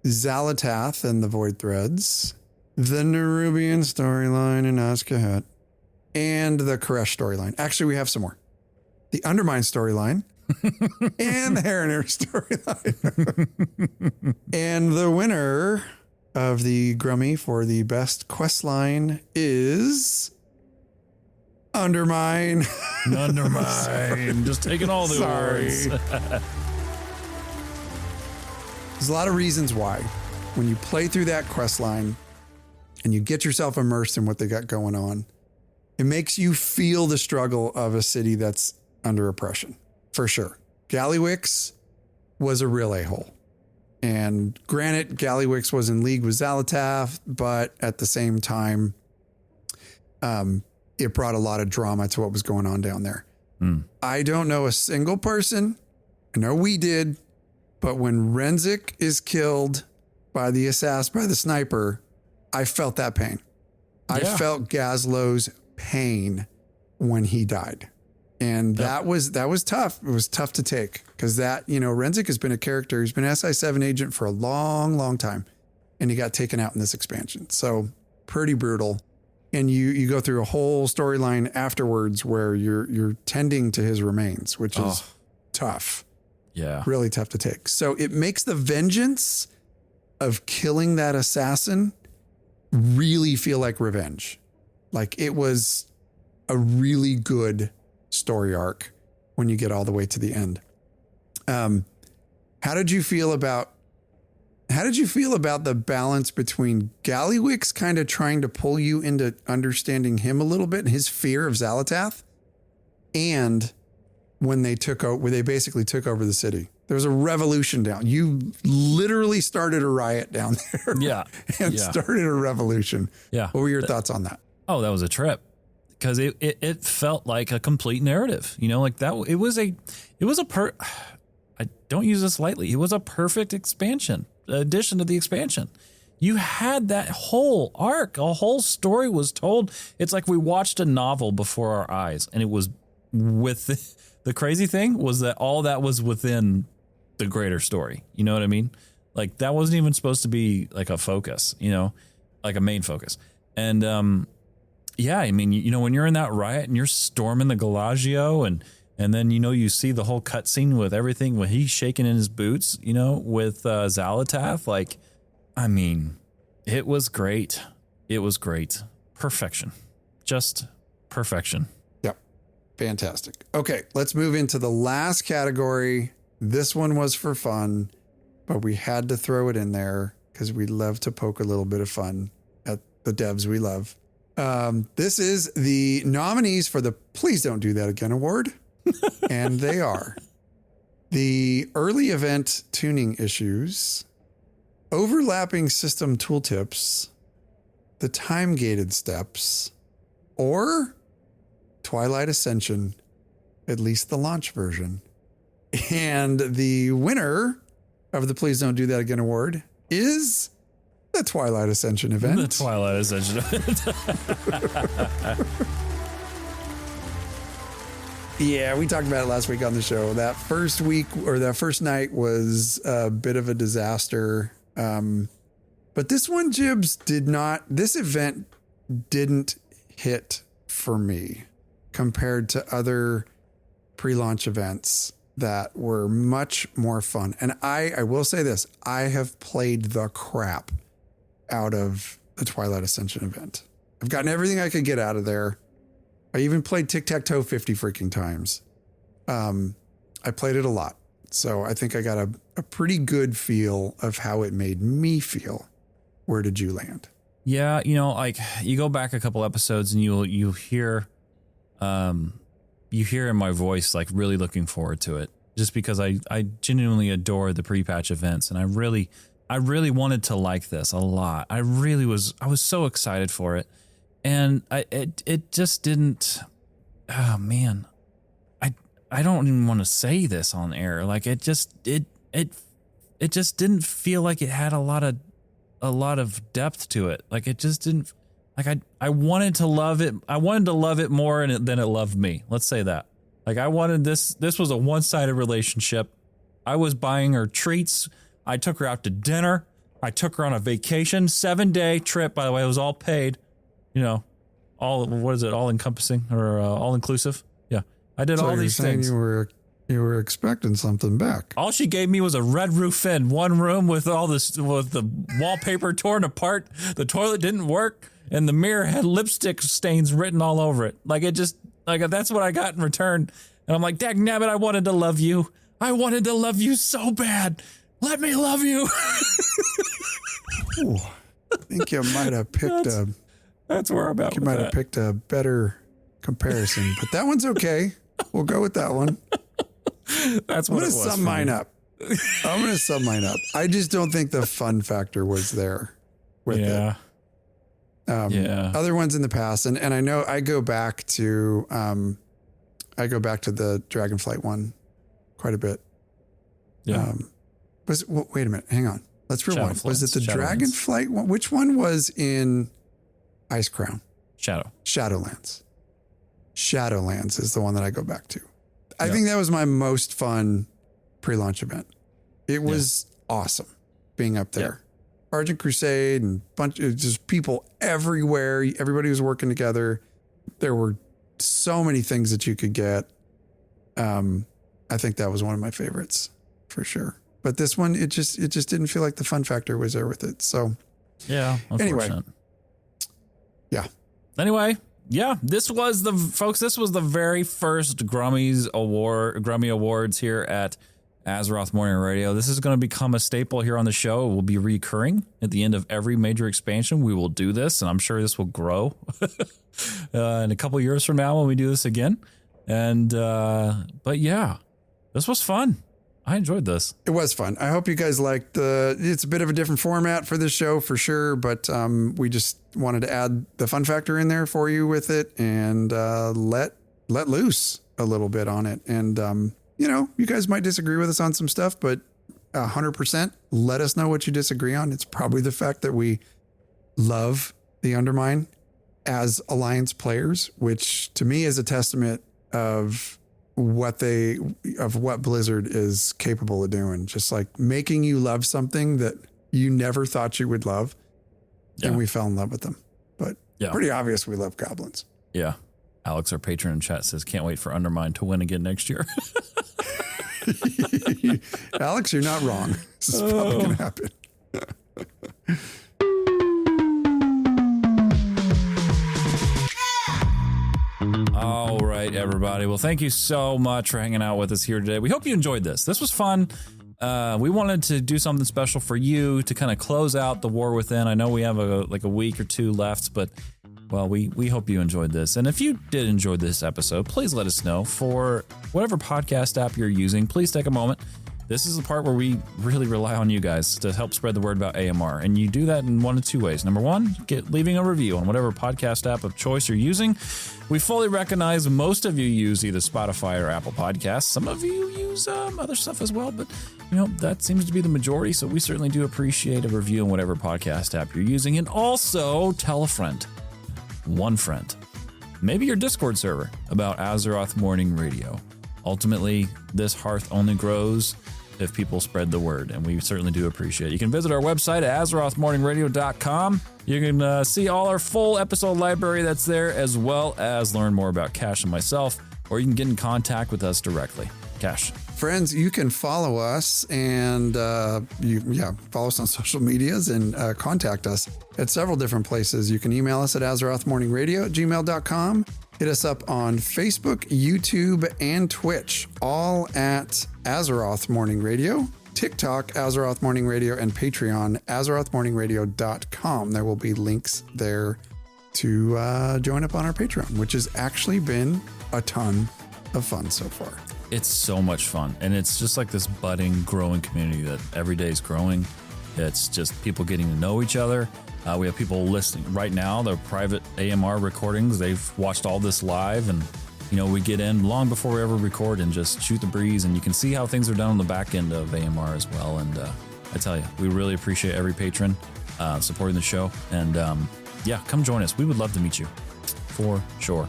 Xalatath and the Void Threads, the Nerubian storyline in Azkahat, and the Koresh storyline. Actually, we have some more. The Undermine storyline and the Haranir storyline. And the winner of the Grummy for the best quest line is Undermine. Undermine. Just taking all the awards. There's a lot of reasons why. When you play through that quest line and you get yourself immersed in what they got going on, it makes you feel the struggle of a city that's under oppression, for sure. Gallywix was a real a-hole. And granted, Gallywix was in league with Xalatath, but at the same time, it brought a lot of drama to what was going on down there. I don't know a single person. I know we did. But when Renzik is killed by the sniper, I felt that pain. Yeah. I felt Gazlo's pain when he died. And that was tough. It was tough to take because Renzik has been a character. He's been an SI7 agent for a long, long time. And he got taken out in this expansion. So pretty brutal. And you go through a whole storyline afterwards where you're tending to his remains, which is tough. Yeah. Really tough to take. So it makes the vengeance of killing that assassin really feel like revenge. Like it was a really good story arc when you get all the way to the end. How did you feel about the balance between Gallywix kind of trying to pull you into understanding him a little bit and his fear of Xalatath, and when they basically took over the city? There was a revolution down. You literally started a riot down there. Yeah. And started a revolution. Yeah. What were your thoughts on that? Oh, that was a trip. Because it felt like a complete narrative, like that. I don't use this lightly. It was a perfect addition to the expansion. You had that whole arc, a whole story was told. It's like we watched a novel before our eyes, and it was the crazy thing was that all that was within the greater story. You know what I mean? Like that wasn't even supposed to be like a focus, like a main focus. And, yeah, I mean, when you're in that riot and you're storming the Galagio and then, you see the whole cutscene with everything when he's shaking in his boots, with Xalatath, like, I mean, it was great. It was great. Perfection. Just perfection. Yep. Fantastic. Okay, let's move into the last category. This one was for fun, but we had to throw it in there because we love to poke a little bit of fun at the devs we love. This is the nominees for the Please Don't Do That Again award. And they are the early event tuning issues, overlapping system tooltips, the time gated steps, or Twilight Ascension, at least the launch version. And the winner of the Please Don't Do That Again award is the Twilight Ascension event. The Twilight Ascension event. Yeah, we talked about it last week on the show. That first week or that first night was a bit of a disaster. But this one, Jibs, this event didn't hit for me compared to other pre-launch events that were much more fun. And I will say this, I have played the crap out of the Twilight Ascension event. I've gotten everything I could get out of there. I even played tic-tac-toe 50 freaking times. I played it a lot. So I think I got a pretty good feel of how it made me feel. Where did you land? Yeah, like you go back a couple episodes and you hear in my voice like really looking forward to it, just because I genuinely adore the pre-patch events, and I really wanted to like this a lot. I was so excited for it, and it just didn't. Oh man, I don't even want to say this on air. Like it just didn't feel like it had a lot of depth to it. Like it just didn't. Like I wanted to love it. I wanted to love it more than it loved me. Let's say that. Like I wanted this was a one-sided relationship. I was buying her treats. I took her out to dinner. I took her on a vacation, 7-day trip. By the way, it was all paid. All encompassing or all inclusive. Yeah. I did all these things. You were You were expecting something back. All she gave me was a red roof in one room with all this, with the wallpaper torn apart. The toilet didn't work, and the mirror had lipstick stains written all over it. Like it just, like that's what I got in return. And I'm like, dagnabbit, I wanted to love you. I wanted to love you so bad. Let me love you. Ooh, I think you might have picked That's where I'm at. You might have picked a better comparison, but that one's okay. We'll go with that one. That's what it was. I'm going to sum mine up. I just don't think the fun factor was there with it. Other ones in the past, and I know I go back to the Dragonflight one quite a bit. Yeah. Wait a minute. Hang on. Let's rewind. Was it the Shadowlands. Dragonflight one? Which one was in Ice Crown? Shadowlands. Shadowlands is the one that I go back to. I think that was my most fun pre-launch event. It was awesome being up there. Argent Crusade and bunch of just people everywhere. Everybody was working together. There were so many things that you could get. I think that was one of my favorites for sure. But this one, it just didn't feel like the fun factor was there with it. So Anyway. This was the very first Grummy Awards here at Azeroth Morning Radio. This is going to become a staple here on the show. It will be recurring at the end of every major expansion. We will do this, and I'm sure this will grow in a couple years from now when we do this again. And but yeah, this was fun. I enjoyed this. It was fun. I hope you guys liked it's a bit of a different format for this show for sure, but we just wanted to add the fun factor in there for you with it and let loose a little bit on it. And, you guys might disagree with us on some stuff, but 100% let us know what you disagree on. It's probably the fact that we love the Undermine as Alliance players, which to me is a testament of what Blizzard is capable of doing, just like making you love something that you never thought you would love. And we fell in love with them, but pretty obvious we love goblins. Yeah. Alex, our patron in chat, says, can't wait for Undermine to win again next year. Alex, you're not wrong. This is probably going to happen. All right, everybody. Well, thank you so much for hanging out with us here today. We hope you enjoyed this. This was fun. We wanted to do something special for you to kind of close out the War Within. I know we have a week or two left, but we hope you enjoyed this. And if you did enjoy this episode, please let us know. For whatever podcast app you're using, please take a moment. This is the part where we really rely on you guys to help spread the word about AMR. And you do that in one of two ways. Number one, leaving a review on whatever podcast app of choice you're using. We fully recognize most of you use either Spotify or Apple Podcasts. Some of you use other stuff as well, but that seems to be the majority. So we certainly do appreciate a review on whatever podcast app you're using. And also tell a friend, one friend, maybe your Discord server, about Azeroth Morning Radio. Ultimately, this hearth only grows if people spread the word, and we certainly do appreciate it. You can visit our website at AzerothMorningRadio.com. You can see all our full episode library that's there, as well as learn more about Cash and myself, or you can get in contact with us directly. Cash. Friends, you can follow us and follow us on social medias and contact us at several different places. You can email us at AzerothMorningRadio@gmail.com. Hit us up on Facebook, YouTube, and Twitch, all at Azeroth Morning Radio, TikTok, Azeroth Morning Radio, and Patreon, AzerothMorningRadio.com. There will be links there to join up on our Patreon, which has actually been a ton of fun so far. It's so much fun, and it's just like this budding, growing community that every day is growing. It's just people getting to know each other. We have people listening right now, their private AMR recordings. They've watched all this live, and we get in long before we ever record and just shoot the breeze, and you can see how things are done on the back end of AMR as well. And I tell you, we really appreciate every patron supporting the show. And come join us. We would love to meet you for sure.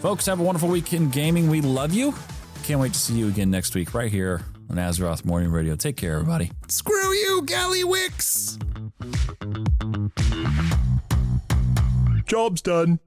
Folks, have a wonderful week in gaming. We love you. Can't wait to see you again next week right here on Azeroth Morning Radio. Take care, everybody. Screw you, Gallywix! Job's done.